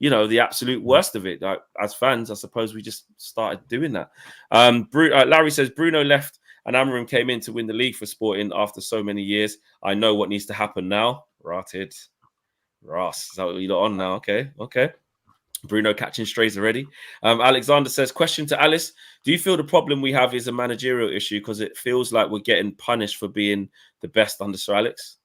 the absolute worst of it. Like, as fans, I suppose we just started doing that. Larry says, Bruno left and Amorim came in to win the league for Sporting after so many years. I know what needs to happen now. Rotted. Ross, is that what you're on now? Okay. Bruno catching strays already. Alexander says, question to Alice. Do you feel the problem we have is a managerial issue because it feels like we're getting punished for being the best under Sir Alex?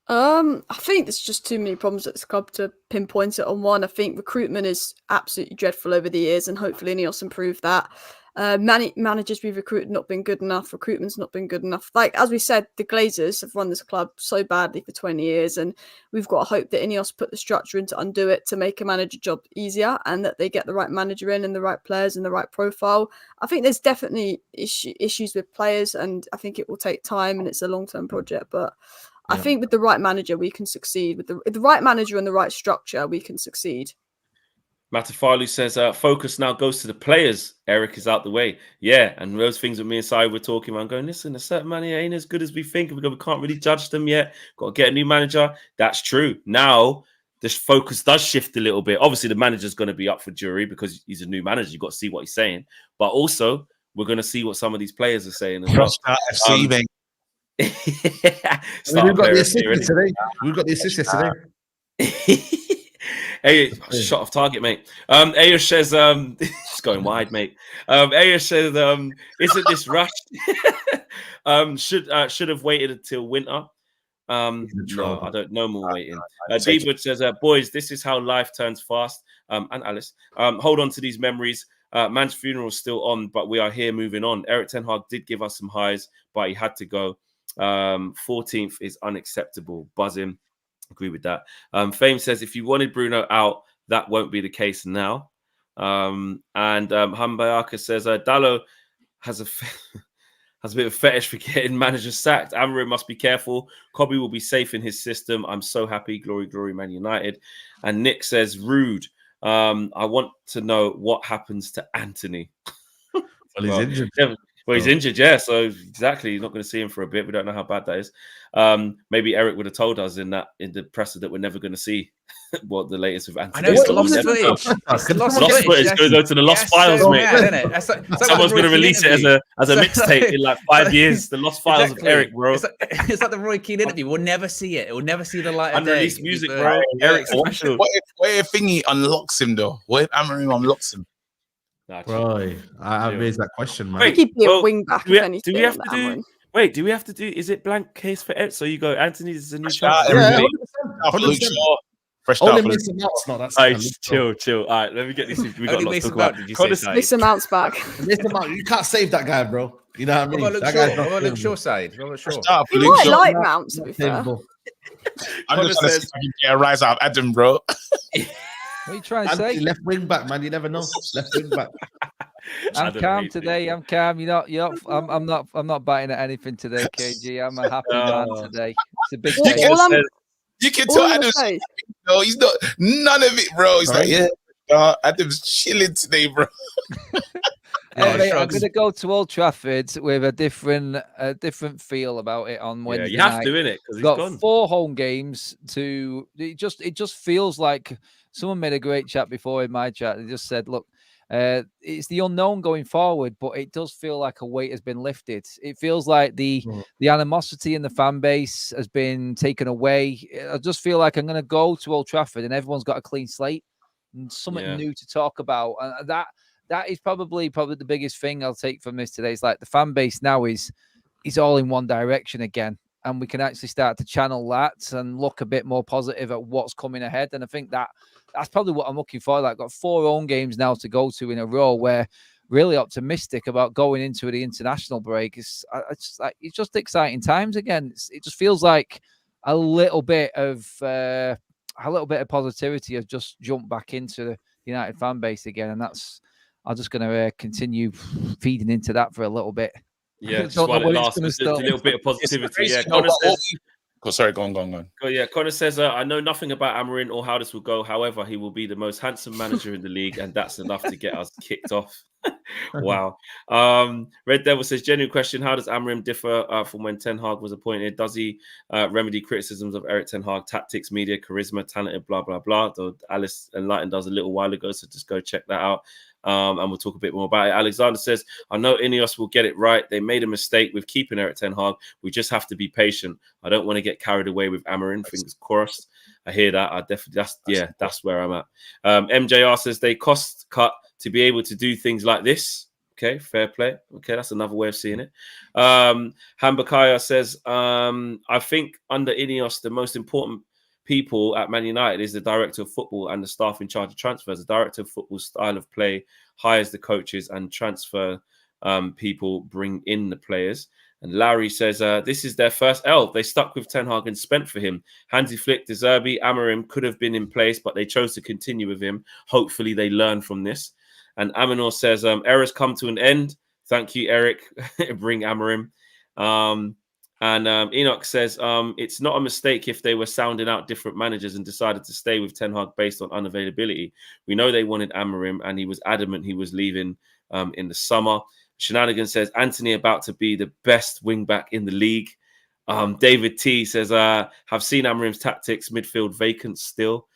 I think there's just too many problems at this club to pinpoint it on one. I think recruitment is absolutely dreadful over the years, and hopefully INEOS improve that. Managers we've recruited not been good enough. Recruitment's not been good enough. Like, as we said, the Glazers have run this club so badly for 20 years, and we've got to hope that INEOS put the structure in to undo it, to make a manager job easier, and that they get the right manager in and the right players and the right profile. I think there's definitely issues with players, and I think it will take time, and it's a long-term project. But I think with the right manager, we can succeed. With the right manager and the right structure, we can succeed. Matafalu says, focus now goes to the players. Eric is out the way. Yeah, and those things with me and Sai were talking about, going, listen, a certain man here ain't as good as we think. We can't really judge them yet. Got to get a new manager. That's true. Now, the focus does shift a little bit. Obviously, the manager's going to be up for jury because he's a new manager. You've got to see what he's saying. But also, we're going to see what some of these players are saying as well. We've got the assist today. We've got the assist yesterday. Hey, shot off target, mate. Ayo says, just going wide, mate. Ayo says, isn't this rushed? Should have waited until winter. No, I don't. No more waiting. Deepwood says, boys, this is how life turns fast. And Alice, hold on to these memories. Man's funeral is still on, but we are here moving on. Eric Ten Hag did give us some highs, but he had to go. 14th is unacceptable. Buzzing. Agree with that. Fame says, if you wanted Bruno out, that won't be the case now. And Hambayaka says, Dallo has a bit of a fetish for getting managers sacked. Amorim must be careful. Kobe will be safe in his system. I'm so happy. Glory, glory, Man United. And Nick says, rude. I want to know what happens to Anthony. Well, he's injured. Yeah, well, he's injured, yeah. So exactly, you're not going to see him for a bit. We don't know how bad that is. Maybe Eric would have told us in the presser that we're never going to see what the latest with I Anthony. know it's Davis. lost Never footage. come. It's the Lost footage. It's going to go to the lost files, so mate. mad, isn't it? That's like Someone's going to release it as a mixtape in like 5 years. The lost files Exactly. of Eric, bro. It's like the Roy Keane interview. We'll never see it. It will never see the light of day. Unreleased music, bro. Yeah. Eric special. What if thingy unlocks him though? What if Amorim unlocks him? Nah, Bro, I raised that question, man. I think he'd be a wing back if anything. do we have to do? Amorim. Wait, do we have to do? Is it blank case for Eric? So you go, Anthony is a new Shout out transfer. Yeah, everybody. 100%. Luke Shaw. Fresh Only start for Luke. Mason Mount's not. That's Alright, chill. All right, let me get these. We got Only lots to Mason talk about. Mount, did you Connor say, Si? Mason Mount's back. Mason Mount. You can't save that guy, bro. You know what I mean? What about Luke That Shaw? guy's What not about Luke savable. Shaw's side? What about Shaw? Fresh start for He Luke might Shaw. like Mount, to be fair. Savable. I'm Connor just gonna see says- if I can get a rise out of Adam, bro. What are you trying to Anthony, say? left wing back, man. You never know. Left wing back. I'm Adam calm hates today. it. I'm calm. I'm not biting at anything today, KG. I'm a happy man today. It's a big You day. can All I'm- say- You can All tell I'm gonna Adam's say, no, he's not none of it, bro. He's Sorry? like, yeah, Adam's chilling today, bro. Yeah, mate, I'm shrugs. going to go to Old Trafford with a different feel about it on Yeah, Wednesday you have night. to, innit? Because he's Got gone. 4 home games to. It just feels like someone made a great chat before in my chat. They just said, look. It's the unknown going forward, but it does feel like a weight has been lifted. It feels like the animosity in the fan base has been taken away. I just feel like I'm going to go to Old Trafford and everyone's got a clean slate and something new to talk about. And that is probably the biggest thing I'll take from this today. It's like the fan base now is all in one direction again, and we can actually start to channel that and look a bit more positive at what's coming ahead. And I think that's probably what I'm looking for. Like, got 4 home games now to go to in a row. We're really optimistic about going into the international break. It's just exciting times again. It just feels like a little bit of positivity has just jumped back into the United fan base again, and I'm just going to continue feeding into that for a little bit. Yeah, just Don't know while it when it's lasts, gonna just a stop. little bit of positivity. Yeah, No, Connor but says. Sorry, go on. Yeah, Connor says, I know nothing about Amorim or how this will go. However, he will be the most handsome manager in the league, and that's enough to get us kicked off. Wow. Red Devil says, genuine question, how does Amorim differ from when Ten Hag was appointed? Does he remedy criticisms of Eric Ten Hag, tactics, media, charisma, talented, blah, blah, blah? Though Alice enlightened us a little while ago, so just go check that out. And we'll talk a bit more about it. Alexander says, I know INEOS will get it right. They made a mistake with keeping Eric Ten Hag. We just have to be patient. I don't want to get carried away with Amorim. Fingers crossed. I hear that. I definitely, that's where I'm at. MJR says they cost cut to be able to do things like this. Okay, fair play. Okay, that's another way of seeing it. Hambakaya says, I think under INEOS, the most important people at Man United is the director of football and the staff in charge of transfers. The director of football style of play hires the coaches, and transfer people bring in the players. And Larry says, this is their first L. They stuck with Ten Hag and spent for him. Hansi Flick, De Zerbi, Amorim could have been in place, but they chose to continue with him. Hopefully they learn from this. And Aminor says, errors come to an end. Thank you, Eric. Bring Amorim. And Enoch says, it's not a mistake if they were sounding out different managers and decided to stay with Ten Hag based on unavailability. We know they wanted Amorim, and he was adamant he was leaving in the summer. Shenanigan says, Anthony about to be the best wing back in the league. David T says, have seen Amorim's tactics, midfield vacant still.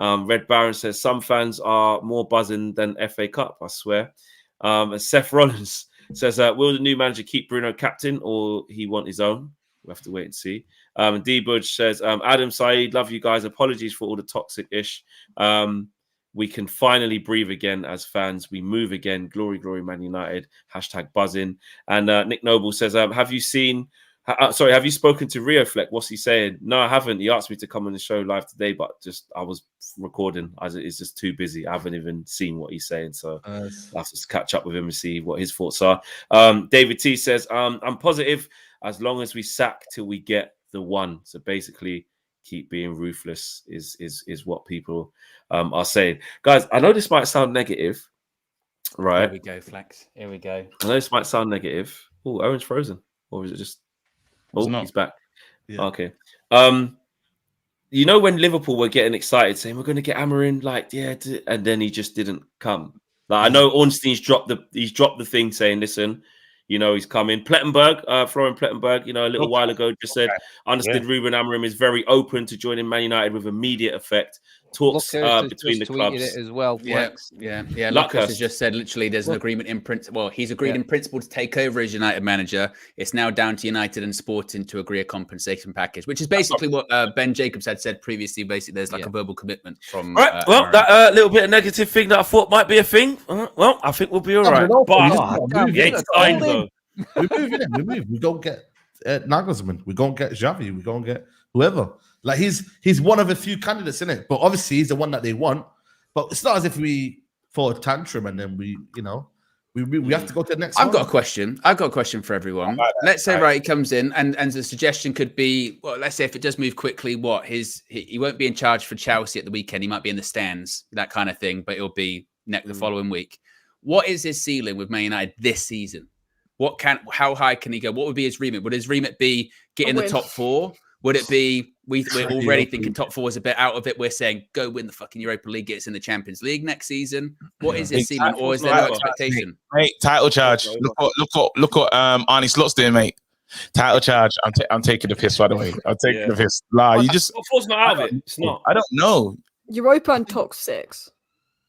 Red Baron says, some fans are more buzzing than FA Cup, I swear. And Seth Rollins says, will the new manager keep Bruno captain, or he want his own? We'll have to wait and see. D Budge says, Adam Saeed, love you guys. Apologies for all the toxic-ish. We can finally breathe again as fans. We move again. Glory, glory, Man United. # buzzing. And Nick Noble says, have you spoken to Rio Fleck? What's he saying? No, I haven't. He asked me to come on the show live today, but I was recording as it is just too busy. I haven't even seen what he's saying. So I'll have to catch up with him and see what his thoughts are. David T says, I'm positive as long as we sack till we get the one. So basically, keep being ruthless is what people are saying. Guys, I know this might sound negative, right? Here we go, Flex. Here we go. I know this might sound negative. Oh, Owen's frozen. Or is it just... Oh, he's back. Yeah. Okay. You know when Liverpool were getting excited, saying we're going to get Amorim, and then he just didn't come. Like, I know Ornstein's dropped the thing saying, listen, he's coming. Plettenberg, Florian Plettenberg, a little while ago just said, understood Ruben Amorim is very open to joining Man United with immediate effect. talks Lucas between the just tweeted clubs. it as well. Flex. Yeah. Lucas Lucas has just said literally there's an agreement in principle. Well, he's agreed in principle to take over as United manager. It's now down to United and Sporting to agree a compensation package, which is basically what Ben Jacobs had said previously. Basically, there's like a verbal commitment from. All right. Well, that little bit of negative thing that I thought might be a thing. Well, I think we'll be all right. But he ain't signed though. We move in. We move. We go get Nagelsmann. We go and get Xavi. We go and get whoever. Like he's one of a few candidates in it, but obviously he's the one that they want. But it's not as if we throw a tantrum and then we have to go to the next. I've got a question for everyone. Let's say he comes in and the suggestion could be, well, let's say if it does move quickly, he won't be in charge for Chelsea at the weekend. He might be in the stands, that kind of thing, but it'll be the following week. What is his ceiling with Man United this season? How high can he go? What would be his remit? Would his remit be get in the top 4? Would it be we're already thinking top 4 is a bit out of it? We're saying go win the fucking Europa League, get us in the Champions League next season. What is his ceiling, or is there no expectation? Mate, title charge. Look what Arnie Slot's doing, mate. Title charge. I'm taking the piss, by the way. I'm taking the piss. You just top 4's not out of it. It's not. I don't know. Europa and top 6.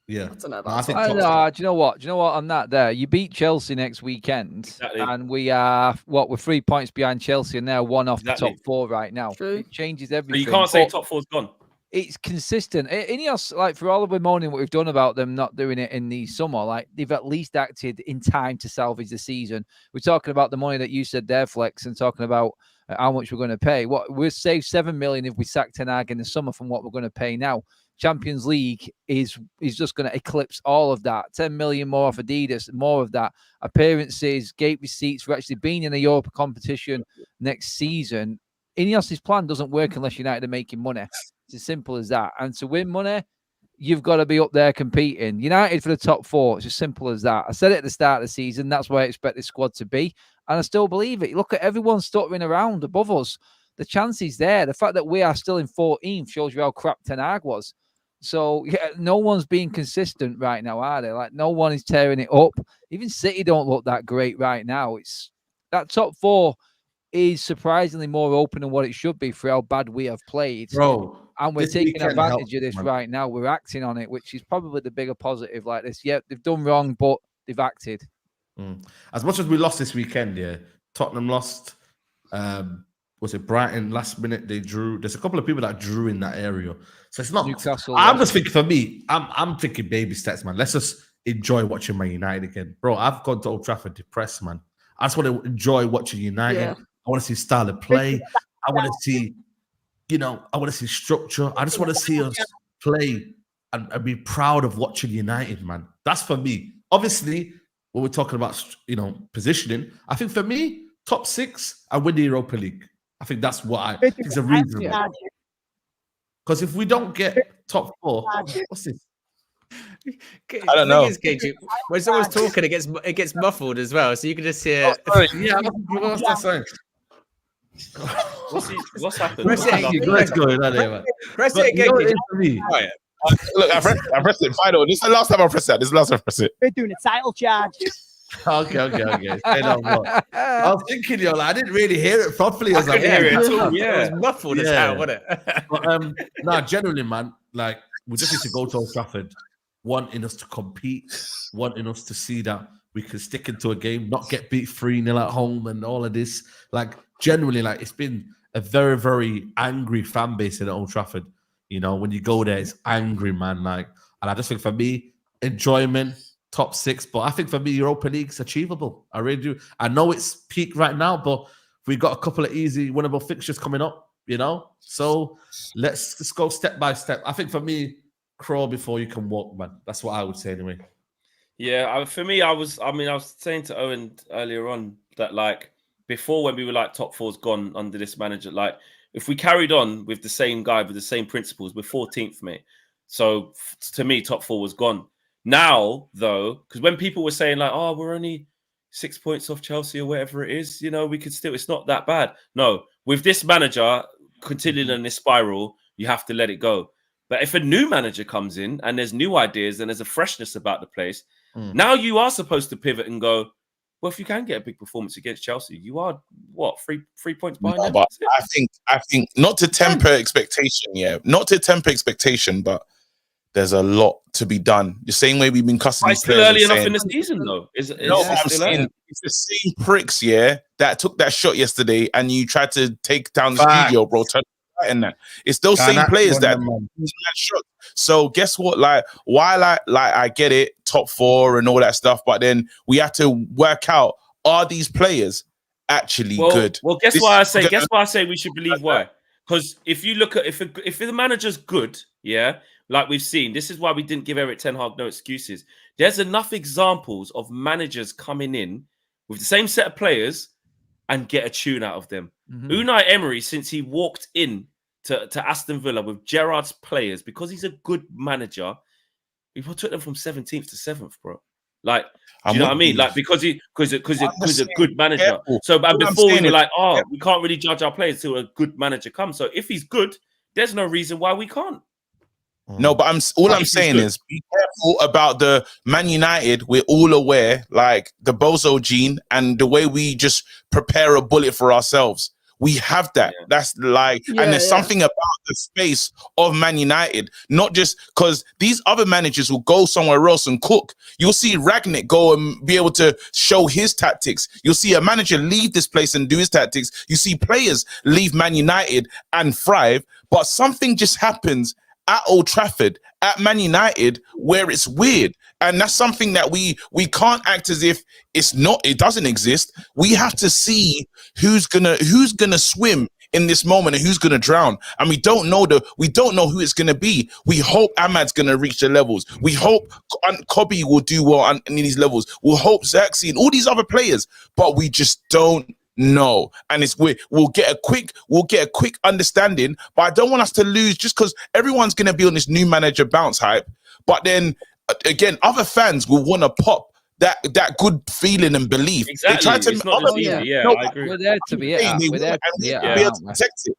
Yeah, I don't know I think. Do you know what? On that, there you beat Chelsea next weekend, and we are we're 3 points behind Chelsea, and they're one off the top 4 right now. True. It changes everything. But you can't say top 4's gone. It's consistent. INEOS, like for all of the moaning what we've done about them not doing it in the summer, like they've at least acted in time to salvage the season. We're talking about the money that you said there, Flex, and talking about how much we're going to pay. We'll save 7 million if we sack Ten Hag in the summer from what we're going to pay now. Champions League is just going to eclipse all of that. 10 million more off Adidas, more of that. Appearances, gate receipts for actually being in a Europa competition next season. INEOS' plan doesn't work unless United are making money. It's as simple as that. And to win money, you've got to be up there competing. United for the top 4. It's as simple as that. I said it at the start of the season. That's where I expect this squad to be. And I still believe it. Look at everyone stuttering around above us. The chance is there. The fact that we are still in 14th shows you how crap Ten Hag was. So, no one's being consistent right now, are they? Like, no one is tearing it up. Even City don't look that great right now. It's that top 4 is surprisingly more open than what it should be for how bad we have played. Bro, and we're taking advantage of this right now. We're acting on it, which is probably the bigger positive like this. Yeah, they've done wrong, but they've acted. As much as we lost this weekend, Tottenham lost. Was it Brighton last minute? They drew. There's a couple of people that drew in that area. So it's not Newcastle. I'm just thinking for me, I'm thinking baby steps, man. Let's just enjoy watching Man United again. Bro, I've gone to Old Trafford depressed, man. I just want to enjoy watching United. Yeah. I want to see style of play. I want to see, I want to see structure. I just want to see us play and be proud of watching United, man. That's for me. Obviously, when we're talking about, positioning, I think for me, top 6, I win the Europa League. I think that's what I think is a reason. Because if we don't get top 4, what's this? I don't know. When someone's talking, it gets muffled as well, so you can just hear. What's that saying? What's happened? Press it again. Look, I pressed it. Final. This is the last time I pressed that. This is the last time I pressed it. We're doing a title charge. Okay. I was thinking, I didn't really hear it properly. I couldn't hear it at all. Yeah, it was muffled as hell, wasn't it? But, generally, man, like we just need to go to Old Trafford, wanting us to compete, wanting us to see that we can stick into a game, not get beat 3-0 at home, and all of this. Like generally, like it's been a very, very angry fan base at Old Trafford. When you go there, it's angry, man. Like, and I just think for me, enjoyment. Top 6, but I think for me, Europa League's achievable. I really do. I know it's peak right now, but we've got a couple of easy, winnable fixtures coming up, So let's just go step by step. I think for me, crawl before you can walk, man. That's what I would say anyway. Yeah, for me, I was saying to Owen earlier on that, like, before when we were like top 4's gone under this manager, like, if we carried on with the same guy, with the same principles, we're 14th, mate. So to me, top 4 was gone. Now, though, because when people were saying like, oh, we're only 6 points off Chelsea or whatever it is, we could still, it's not that bad. No, with this manager continuing on this spiral, you have to let it go. But if a new manager comes in and there's new ideas and there's a freshness about the place, now you are supposed to pivot and go, well, if you can get a big performance against Chelsea, you are, three points behind them? But I think not to temper expectation, not to temper expectation, but there's a lot to be done. The same way we've been cussing But these it's still players and early enough saying, in the season, though. Is no, it's I'm still early? saying it's the same pricks, yeah, that took that shot yesterday, and you tried to take down the Facts. studio, bro. And that it's those Can't same act players on that them, man. shot. So guess what? Like, while I get it, top 4 and all that stuff, but then we have to work out, are these players actually good? Well, guess This why I is say. gonna- Guess why I say we should believe why. Because if you look at if the manager's good, yeah, like we've seen, this is why we didn't give Eric Ten Hag no excuses. There's enough examples of managers coming in with the same set of players and get a tune out of them. Unai Emery, since he walked in to Aston Villa with Gerrard's players, because he's a good manager, we took them from 17th to 7th, bro. Like, do you know what I mean? Like, because he's a good manager. Careful. So, and All I'm before we saying were is- like, oh, we can't really judge our players till a good manager comes. So if he's good, there's no reason why we can't. No, but all I'm saying is be careful about the Man United. We're all aware, like the Bozo gene and the way we just prepare a bullet for ourselves. We have that. Yeah. That's like, and there's something about the space of Man United, not just because these other managers will go somewhere else and cook. You'll see Ragnick go and be able to show his tactics. You'll see a manager leave this place and do his tactics. You see players leave Man United and thrive, but something just happens at Old Trafford, at Man United, where it's weird. And that's something that we can't act as if it doesn't exist. We have to see who's gonna swim in this moment and who's gonna drown. And we don't know who it's gonna be. We hope Ahmad's gonna reach the levels. We hope Kobe will do well in these levels. We'll hope Xerxes and all these other players, but we just don't know. And we'll get a quick understanding, but I don't want us to lose just because everyone's gonna be on this new manager bounce hype. But then again, other fans will want to pop that good feeling and belief. Exactly. They try to It's not just easy. Yeah, I agree. We're there to be it. They We're there want, to and be we it. have to be able to protect it.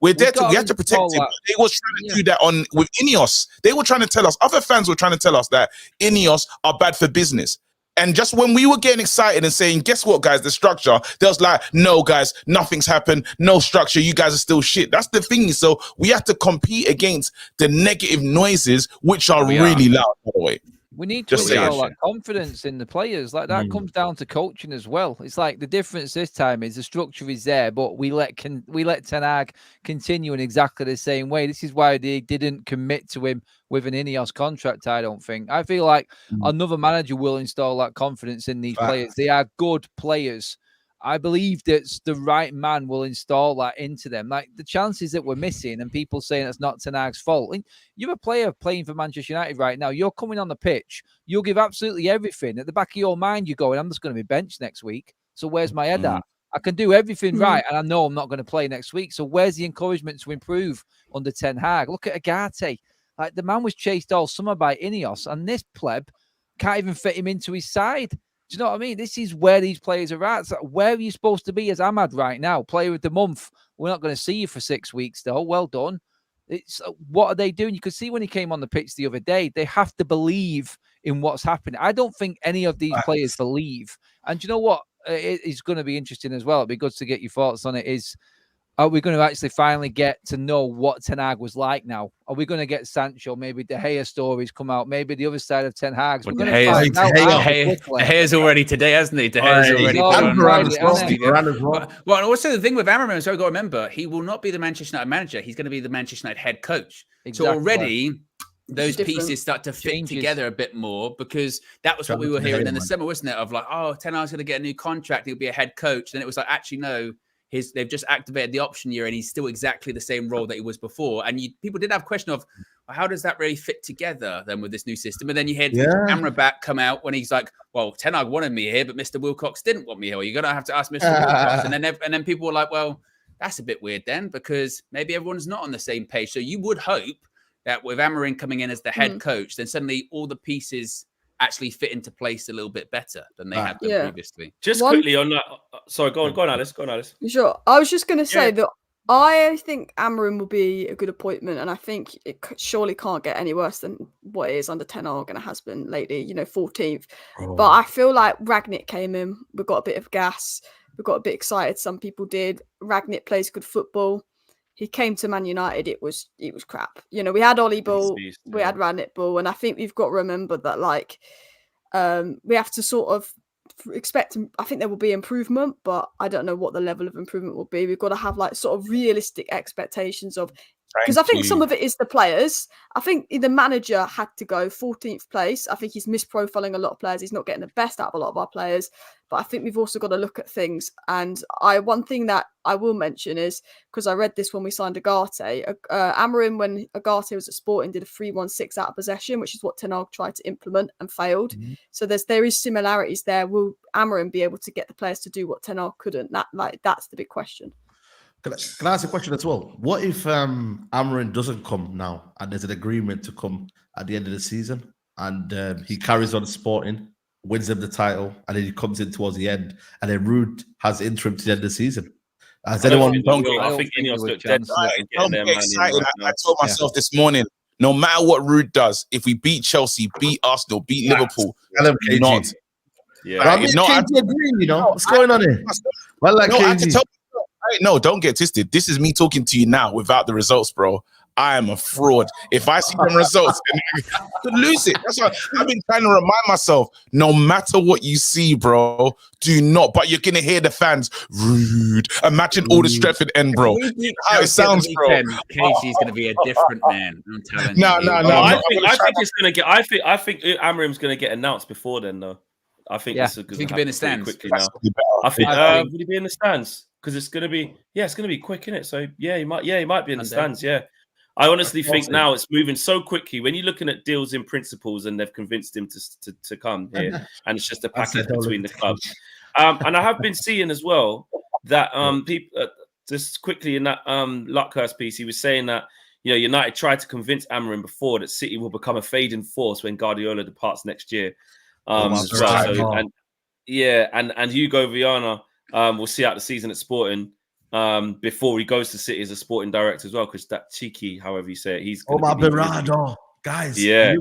We have to protect it. But they was trying to do that with INEOS. They were trying to tell us, other fans were trying to tell us that INEOS are bad for business. And just when we were getting excited and saying, guess what, guys, the structure, they was like, no, guys, nothing's happened. No structure. You guys are still shit. That's the thing. So we have to compete against the negative noises, which are really loud, by the way. We need to Just instill saying. that confidence in the players. Like that comes down to coaching as well. It's like the difference this time is the structure is there, but we let Ten Hag continue in exactly the same way. This is why they didn't commit to him with an INEOS contract. I don't think. I feel like another manager will install that confidence in these players. They are good players. I believe that the right man will install that into them. Like the chances that we're missing and people saying it's not Ten Hag's fault. You're a player playing for Manchester United right now. You're coming on the pitch. You'll give absolutely everything. At the back of your mind, you're going, I'm just going to be benched next week. So where's my head at? I can do everything right. And I know I'm not going to play next week. So where's the encouragement to improve under Ten Hag? Look at Agate. Like the man was chased all summer by INEOS and this pleb can't even fit him into his side. Do you know what I mean? This is where these players are at. So where are you supposed to be as Ahmad right now? Player of the month. We're not going to see you for 6 weeks, though. Well done. It's what are they doing? You could see when he came on the pitch the other day, they have to believe in what's happening. I don't think any of these players believe. And you know what? It's going to be interesting as well. It'd be good to get your thoughts on it. Are we going to actually finally get to know what Ten Hag was like now? Are we going to get Sancho? Maybe De Gea stories come out. Maybe the other side of Ten Hag's. We're going to find out. De Gea's already today, hasn't he? De Gea's already. Well, and also the thing with Amorim, so I've got to remember, he will not be the Manchester United manager. He's going to be the Manchester United head coach. Exactly. So already those pieces start to fit together a bit more because that was what we were hearing in the summer, wasn't it? Of like, oh, Ten Hag's going to get a new contract. He'll be a head coach. Then it was like, actually, no. They've just activated the option year and he's still exactly the same role that he was before. And people did have a question of, well, how does that really fit together then with this new system? And then you had Amrabat come out when he's like, well, Ten Hag wanted me here, but Mr. Wilcox didn't want me here. Well, you're going to have to ask Mr. Wilcox. And then people were like, well, that's a bit weird then because maybe everyone's not on the same page. So you would hope that with Amorim coming in as the head coach, then suddenly all the pieces actually fit into place a little bit better than they had done previously. Just quickly on that. Sorry, go on, Alice. Go on, Alice. Sure. I was just going to say that I think Amorim will be a good appointment, and I think it surely can't get any worse than what it is under Ten Hag and it has been lately, 14th. But I feel like Ragnick came in. We got a bit of gas. We got a bit excited. Some people did. Ragnick plays good football. he came to Man United, it was crap. You know, we had Ollie Bull, beast, we had Ranit Bull, and I think we've got to remember that, like, we have to sort of expect. I think there will be improvement, but I don't know what the level of improvement will be. We've got to have like sort of realistic expectations of. Because I think some of it is the players. I think the manager had to go 14th place. I think he's misprofiling a lot of players. He's not getting the best out of a lot of our players. But I think we've also got to look at things. And one thing that I will mention is, because I read this when we signed Agate, Amorim, when Agate was at Sporting, did a 3-1-6 out of possession, which is what Ten Hag tried to implement and failed. Mm-hmm. So there is similarities there. Will Amorim be able to get the players to do what Ten Hag couldn't? That's the big question. Can I ask a question as well? What if Amorim doesn't come now and there's an agreement to come at the end of the season and he carries on Sporting, wins them the title, and then he comes in towards the end and then Ruud has interim to the end of the season? Has anyone? I think INEOS look dead. Don't get excited. I told myself this morning, no matter what Ruud does, if we beat Chelsea, beat Arsenal, beat Liverpool, not. Yeah, I'm agreeing, you know what's going on here. Well, like no, don't get twisted. This is me talking to you now without the results, bro. I am a fraud. If I see them results, I could lose it. That's why I've been trying to remind myself, no matter what you see, bro, do not. But you're going to hear the fans, Rude. Imagine all the Stretford end, bro. How it sounds, bro. KG's going to be a different man. I'm telling you. No. I think it's going to get. I think Amorim's going to get announced before then, though. I think this is going to be in the stands quickly now. I think would he be in the stands? Because it's going to be, it's going to be quick, isn't it? So he might be in the stands. Yeah, I honestly think now it's moving so quickly. When you're looking at deals in principles, and they've convinced him to come here, and it's just a package between the clubs. And I have been seeing as well that people just quickly in that Luckhurst piece, he was saying that United tried to convince Amorim before that City will become a fading force when Guardiola departs next year. And Hugo Viana will see out the season at Sporting before he goes to City as a sporting director as well, because that cheeky, however you say it, he's Omar Berrado, guys. Yeah,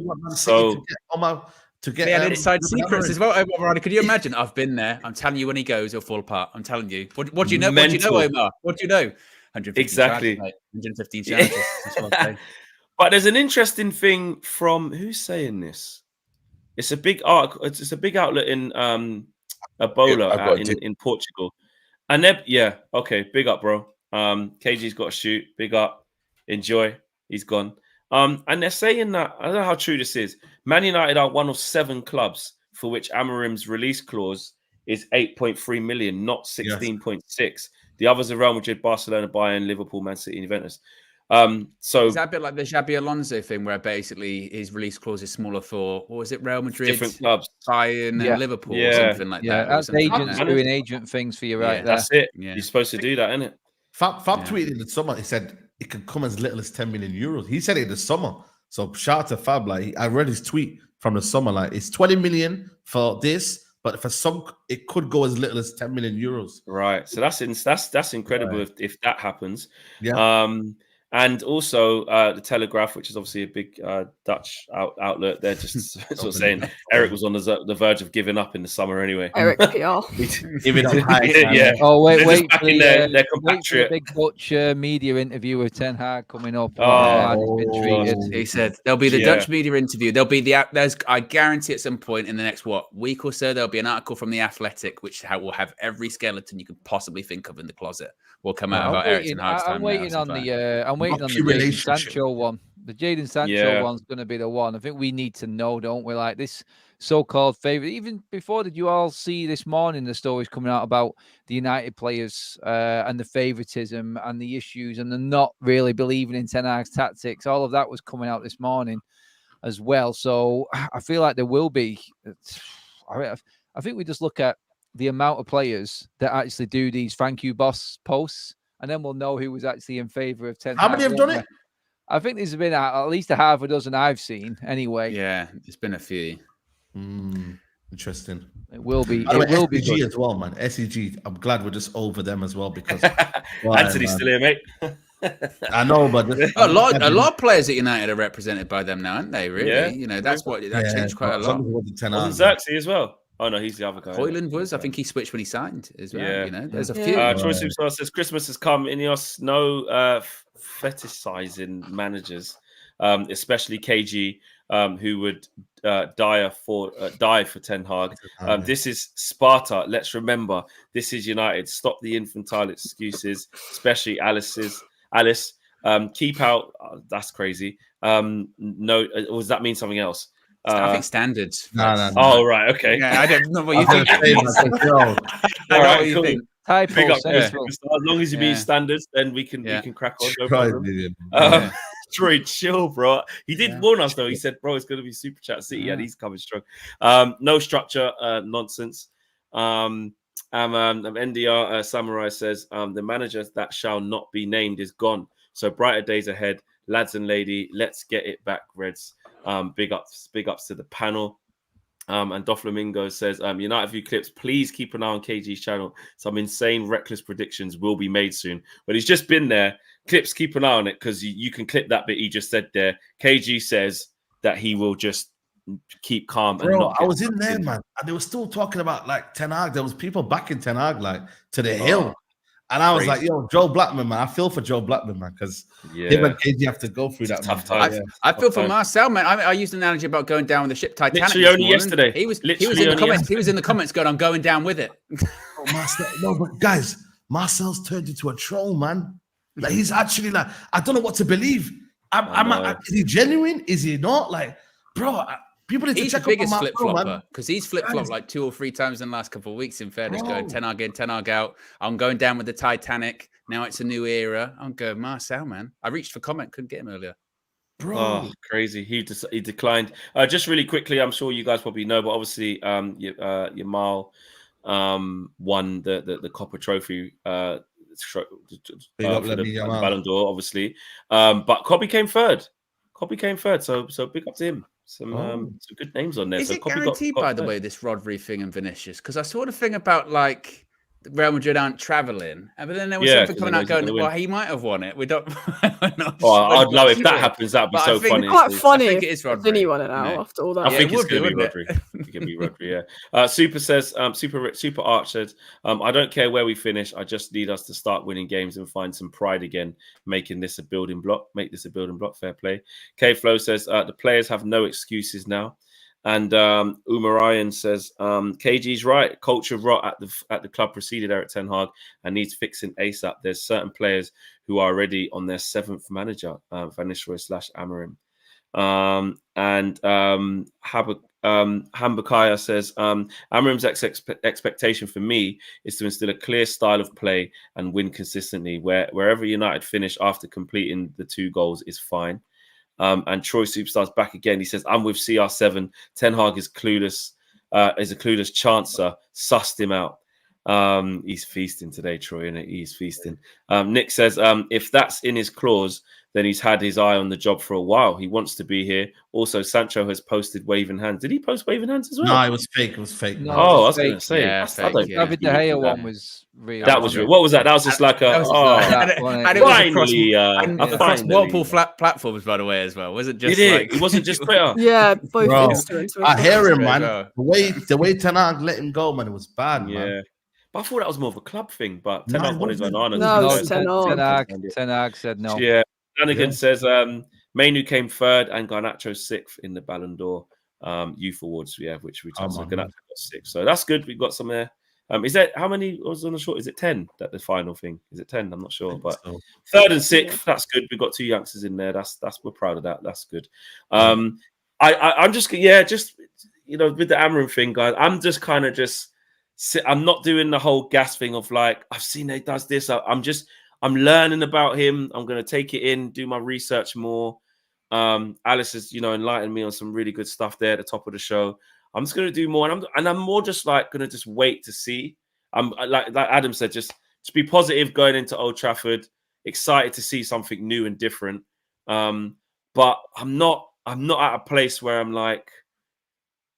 to get inside secrets as well. Omar, could you imagine? I've been there. I'm telling you, when he goes, he'll fall apart. I'm telling you. What do you know? What do you know, Omar? What do you know? 115 exactly. Charges, 115 charges. But there's an interesting thing from who's saying this. It's a big article. It's a big outlet in Ebola in Portugal, and okay, big up, bro. KG's got to shoot. Big up, enjoy. He's gone. And they're saying that, I don't know how true this is. Man United are one of 7 clubs for which Amorim's release clause is 8.3 million, not 16.6. Yes. The others are Real Madrid, Barcelona, Bayern, Liverpool, Man City, and Juventus. So is that a bit like the Xabi Alonso thing, where basically his release clause is smaller for, what was it, Real Madrid, different clubs, Bayern, and Liverpool, or something like that? That's agents doing agent things for you, right? That's it. Yeah. You're supposed to do that, isn't it? Fab tweeted in the summer. He said it can come as little as 10 million euros. He said it in the summer. So shout out to Fab. Like, I read his tweet from the summer. Like, it's 20 million for this, but for some, it could go as little as 10 million euros. Right. So that's incredible if that happens. Yeah. And also the Telegraph, which is obviously a big Dutch outlet, they're just sort of saying Eric was on the verge of giving up in the summer anyway. Eric PR. Yeah. Oh, wait for their compatriot. The big Dutch media interview with Ten Hag coming up. He said there'll be the Dutch media interview. There'll be I guarantee at some point in the next week or so, there'll be an article from The Athletic which will have every skeleton you could possibly think of in the closet will come out about Eric Ten Hag's time. I'm waiting on the Jadon Sancho one. The Jadon Sancho one's going to be the one. I think we need to know, don't we? Like, this so-called favourite. Even before, did you all see this morning the stories coming out about the United players and the favouritism and the issues and the not really believing in Ten Hag's tactics? All of that was coming out this morning as well. So I feel like there will be. I think we just look at the amount of players that actually do these "thank you, boss" posts, and then we'll know who was actually in favour of Ten Hag. How many have done it? I think there's been at least a half a dozen I've seen anyway. Yeah, there's been a few. Interesting. It will be. It will be SEG as well, man. SEG. I'm glad we're just over them as well because Anthony's still here, mate. I know, but a lot of players at United are represented by them now, aren't they? Really? Yeah. That's what that changed quite a lot. Xerxes as well. Oh no, he's the other guy. Hoyland was. I think he switched when he signed as well. Yeah. You know, there's a Yeah. few. Troy Superstar says Christmas has come. INEOS no fetishizing managers, especially KG, who would die for Ten Hag. This is Sparta. Let's remember, this is United. Stop the infantile excuses, especially Alice. Keep out. That's crazy. No, or does that mean something else? I think standards. No. Oh right, okay. Yeah, I don't know what I you was think. gonna say, man, All right, what you cool. think. Big Typo, up, sensible. as long as you meet Yeah. standards, then we can crack on. No problem. Yeah. Troy, chill, bro. He did Yeah. warn us though. He said, "Bro, it's going to be Super Chat City, and he's coming strong." No structure, nonsense. NDR Samurai says, "The manager that shall not be named is gone. So brighter days ahead, lads and lady. Let's get it back, Reds." Big ups to the panel. And Doflamingo says, United View Clips, please keep an eye on KG's channel. Some insane, reckless predictions will be made soon. But he's just been there. Clips, keep an eye on it because you can clip that bit he just said there. KG says that he will just keep calm. Bro, and not I get was in there, in. man, and they were still talking about like Ten Hag. There was people backing Ten Hag like to the hill, and I was like, "Yo, Joe Blackman, man, I feel for Joe Blackman, man, because him and KG have to go through that tough man. time. I feel for Marcel, man. I used an analogy about going down with the ship Titanic. Literally this only morning. yesterday. He was in Literally the only comments. He was in the comments going, "I'm going down with it." Oh, Marcel, no, but guys, Marcel's turned into a troll, man. Like he's actually like, I don't know what to believe. Is he genuine? Is he not? Like, bro, people need to He's the check up on biggest flip Marcel, man. flopper because he's flip flopped Guys. like 2 or 3 times in the last couple of weeks. In fairness, Bro. going Ten Hag in, Ten Hag out. I'm going down with the Titanic. Now it's a new era. I'm going Marcel, man. I reached for comment, couldn't get him earlier. Bro, Oh, crazy. He declined. Just really quickly, I'm sure you guys probably know, but obviously Yamal won the Copper Trophy for the Ballon d'Or, obviously. But Kobe came third. So big up to him. Some good names on there. Is so it Kobe guaranteed, by the way, this Rodri thing and Vinicius? Because I saw the thing about like Real Madrid aren't traveling, but then there was something coming out going, "Well, he might have won it." We don't. I'd love if that happens. That'd be But I so think funny. Quite funny think if it is Rodri, Vinny won it you now know. after all that. I think it it's would be, going to be wouldn't Rodri. It can be Rodri, yeah. Super says, Super Arch says, I don't care where we finish. I just need us to start winning games and find some pride again, making this a building block. Make this a building block. Fair play. K Flow says, the players have no excuses now. And Umarayan says, KG's right. Culture rot at the club preceded Eric Ten Hag and needs fixing ASAP. There's certain players who are already on their 7th manager, Van Nistelrooy / Amorim. Hambakaya says, Amorim's expectation for me is to instill a clear style of play and win consistently. Wherever United finish after completing the 2 goals is fine. And Troy Superstar's back again. He says, I'm with CR7. Ten Hag is clueless, is a clueless chancer. Sussed him out. He's feasting today, Troy, innit? He's feasting. Nick says, if that's in his clause, then he's had his eye on the job for a while. He wants to be here. Also, Sancho has posted waving hands. Did he post waving hands as well? No, it was fake. It was fake. No, Oh, I was fake. going to say. Yeah, fake, yeah. David De Gea one was real. That was real. What was that? That was just like a. And it was finally, across multiple platforms, by the way, as well. Was it just it wasn't just Twitter. Yeah, both Bro, Insta and Twitter. I hear him, Twitter as man. well. The way Ten Hag let him go, man, it was bad, man. Yeah. But I thought that was more of a club thing. But No, Ten Hag wanted his own honor. No, No, it's Ten Hag said no. Yeah. Flanagan Yeah. says Mainu came 3rd and Garnacho 6th in the Ballon d'Or youth awards. Yeah, which we touched on. Garnacho got 6. So that's good. We've got some there. Is that how many was on the short? Is it 10 that the final thing? Is it 10? I'm not sure. But 3rd and 6th, that's good. We've got 2 youngsters in there. That's we're proud of that. That's good. I'm just with the Amorim thing, guys. I'm just kind of I'm not doing the whole gas thing of like, I've seen he does this. I'm learning about him. I'm going to take it in, do my research more. Alice has, enlightened me on some really good stuff there at the top of the show. I'm just going to do more. And I'm more just like going to just wait to see. I'm like Adam said, just be positive going into Old Trafford, excited to see something new and different. But I'm not at a place where I'm like,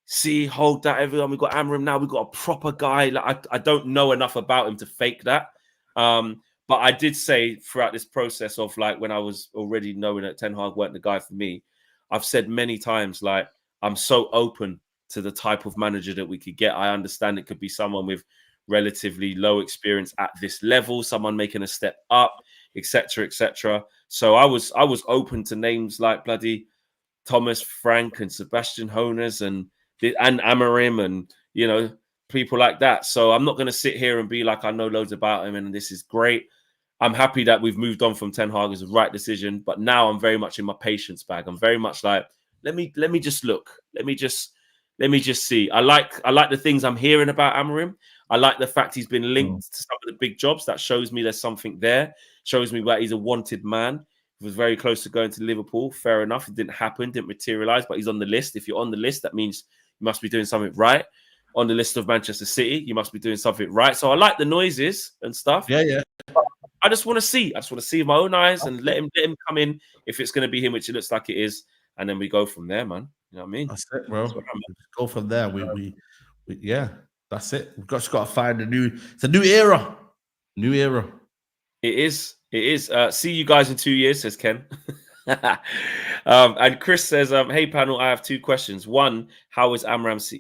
see, hold that, everyone. We've got Amorim now. We've got a proper guy. Like I don't know enough about him to fake that. But I did say throughout this process of like when I was already knowing that Ten Hag weren't the guy for me, I've said many times, like, I'm so open to the type of manager that we could get. I understand it could be someone with relatively low experience at this level, someone making a step up, etc., etc. So I was open to names like bloody Thomas Frank and Sebastian Hoeneß and Amorim and, you know, people like that. So I'm not going to sit here and be like, I know loads about him and this is great. I'm happy that we've moved on from Ten Hag as the right decision, but now I'm very much in my patience bag. I'm very much like, let me just look. Let me just see. I like the things I'm hearing about Amorim. I like the fact he's been linked to some of the big jobs. That shows me there's something there. Shows me that he's a wanted man. He was very close to going to Liverpool. Fair enough. It didn't happen, didn't materialize, but he's on the list. If you're on the list, that means you must be doing something right. On the list of Manchester City, you must be doing something right. So I like the noises and stuff. Yeah. I just want to see. I just want to see with my own eyes and let him come in if it's going to be him, which it looks like it is, and then we go from there, man. You know what I mean? That's it, bro. Go from there. We yeah, that's it. We've just got to find it's a new era. New era. It is. See you guys in 2 years, says Ken. And Chris says, hey panel, I have 2 questions. One, how is Amorim's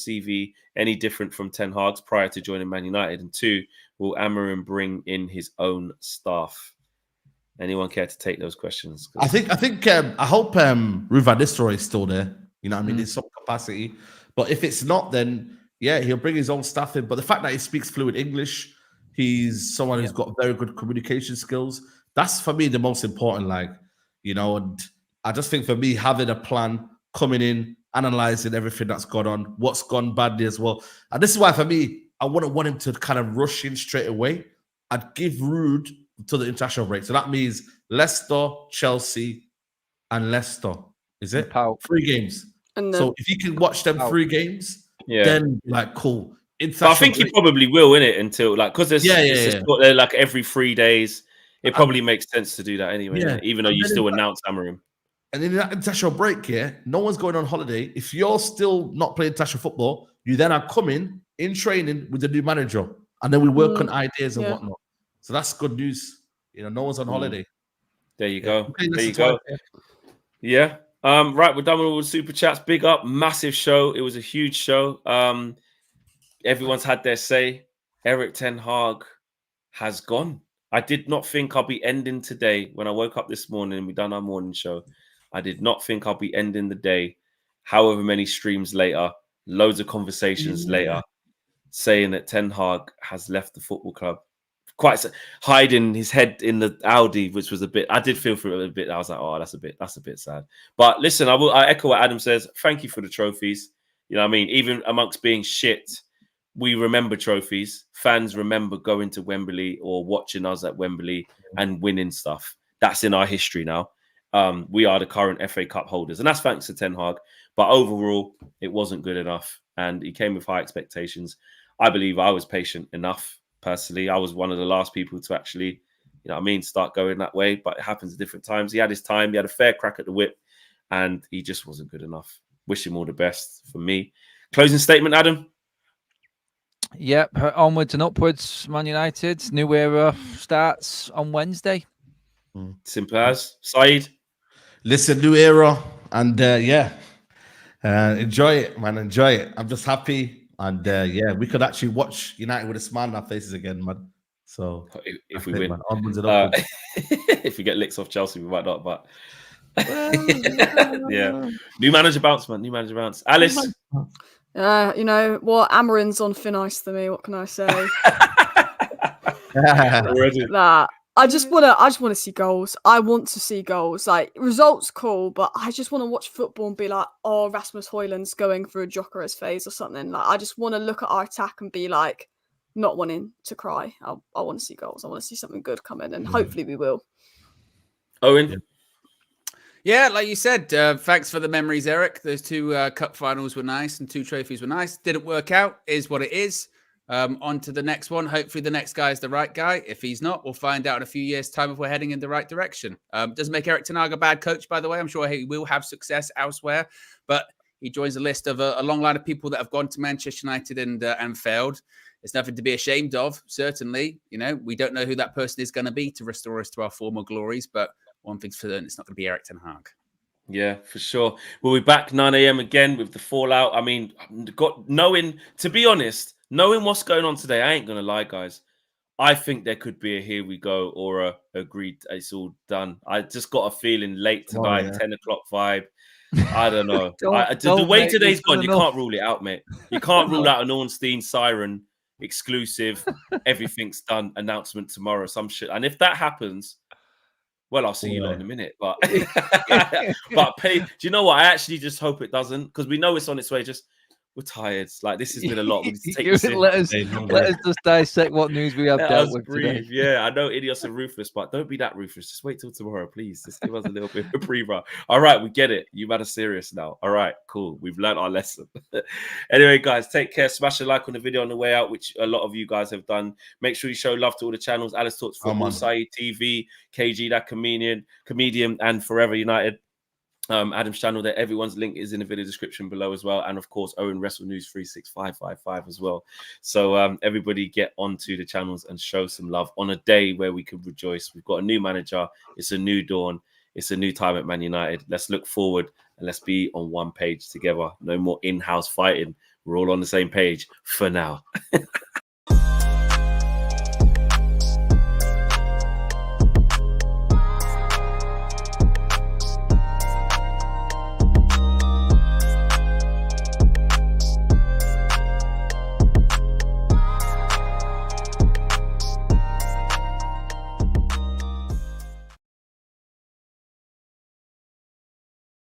CV any different from Ten Hag's prior to joining Man United? And 2, will Amorim bring in his own staff? Anyone care to take those questions? I hope Ruben Amorim is still there. You know what I mean? In some capacity. But if it's not, then yeah, he'll bring his own staff in. But the fact that he speaks fluent English, he's someone who's got very good communication skills. That's for me the most important, like, you know, and I just think for me, having a plan, coming in, analyzing everything that's gone on, what's gone badly as well. And this is why for me, I wouldn't want him to kind of rush in straight away. I'd give Rude to the international break. So that means Leicester, Chelsea, and Leicester. Is it? 3 games. So if you can watch them 3 games, then like cool. I think he probably will, innit? Until like, because there's they're like every 3 days. It probably makes sense to do that anyway, even though you still announce Amorim. And in that international break, no one's going on holiday. If you're still not playing international football, you then are coming in training with the new manager, and then we work on ideas and whatnot. So that's good news. You know, no one's on holiday. There you go. There you go. Yeah. Right, we're done with all the super chats. Big up, massive show. It was a huge show. Everyone's had their say. Erik ten Hag has gone. I did not think I'll be ending today. When I woke up this morning and we done our morning show, I did not think I'll be ending the day, however many streams later, loads of conversations later, saying that Ten Hag has left the football club. Quite hiding his head in the Audi, which was a bit. I did feel for it a bit. I was like, oh, that's a bit sad. But listen, I echo what Adam says. Thank you for the trophies. You know what I mean? Even amongst being shit, we remember trophies. Fans remember going to Wembley or watching us at Wembley and winning stuff. That's in our history now. We are the current FA Cup holders, and that's thanks to Ten Hag. But overall, it wasn't good enough, and he came with high expectations. I believe I was patient enough. Personally, I was one of the last people to actually, you know what I mean, start going that way. But it happens at different times. He had his time. He had a fair crack at the whip, and he just wasn't good enough. Wish him all the best for me. Closing statement, Adam? Yep, onwards and upwards, Man United. New era starts on Wednesday. Simple as. Saeed? Listen, new era. And enjoy it, man. Enjoy it. I'm just happy. And we could actually watch United with a smile on our faces again, man. So if we win, man. Onwards and upwards. If we get licks off Chelsea, we might not. But yeah, new manager bounce, man. New manager bounce. Alice, you know what? Amorim's on thin ice to me. What can I say? That I just want to see goals. I want to see goals. Like, results cool, but I just want to watch football and be like, oh, Rasmus Højlund's going through a Jokeris phase or something. Like, I just want to look at our attack and be like, not wanting to cry. I want to see goals. I want to see something good come in, and hopefully we will. Owen? Yeah, like you said, thanks for the memories, Eric. Those 2 cup finals were nice and 2 trophies were nice. Didn't work out, is what it is. On to the next one. Hopefully the next guy is the right guy. If he's not, we'll find out in a few years' time if we're heading in the right direction. Doesn't make Erik ten Hag a bad coach, by the way. I'm sure he will have success elsewhere, but he joins a list of a long line of people that have gone to Manchester United and failed. It's nothing to be ashamed of, certainly. You know, we don't know who that person is going to be to restore us to our former glories, but one thing's for certain, it's not going to be Erik ten Hag. Yeah, for sure. We'll be back 9 a.m. again with the fallout. I mean, to be honest, knowing what's going on today, I ain't gonna lie, guys. I think there could be a here we go or a agreed it's all done. I just got a feeling late tonight, 10 o'clock vibe. I don't know. The way today's gone, you can't rule it out, mate. You can't rule out an Ornstein siren exclusive. Everything's done. Announcement tomorrow. Some shit. And if that happens, well, I'll see you lot in a minute. But do you know what? I actually just hope it doesn't, because we know it's on its way. We're tired. Like, this has been a lot. We need to take this in. Let us just dissect what news we have dealt with today. Yeah, I know INEOS are ruthless, but don't be that ruthless. Just wait till tomorrow, please. Just give us a little bit of a breather. All right, we get it. You've had a serious now. All right, cool. We've learned our lesson. Anyway, guys, take care. Smash a like on the video on the way out, which a lot of you guys have done. Make sure you show love to all the channels. Alice Talks Football, Saeed TV, KG, that comedian, and Forever United. Adam's channel there. Everyone's link is in the video description below as well. And of course, Owen Wrestle News 36555 as well. So everybody get onto the channels and show some love on a day where we could rejoice. We've got a new manager. It's a new dawn. It's a new time at Man United. Let's look forward and let's be on one page together. No more in-house fighting. We're all on the same page for now.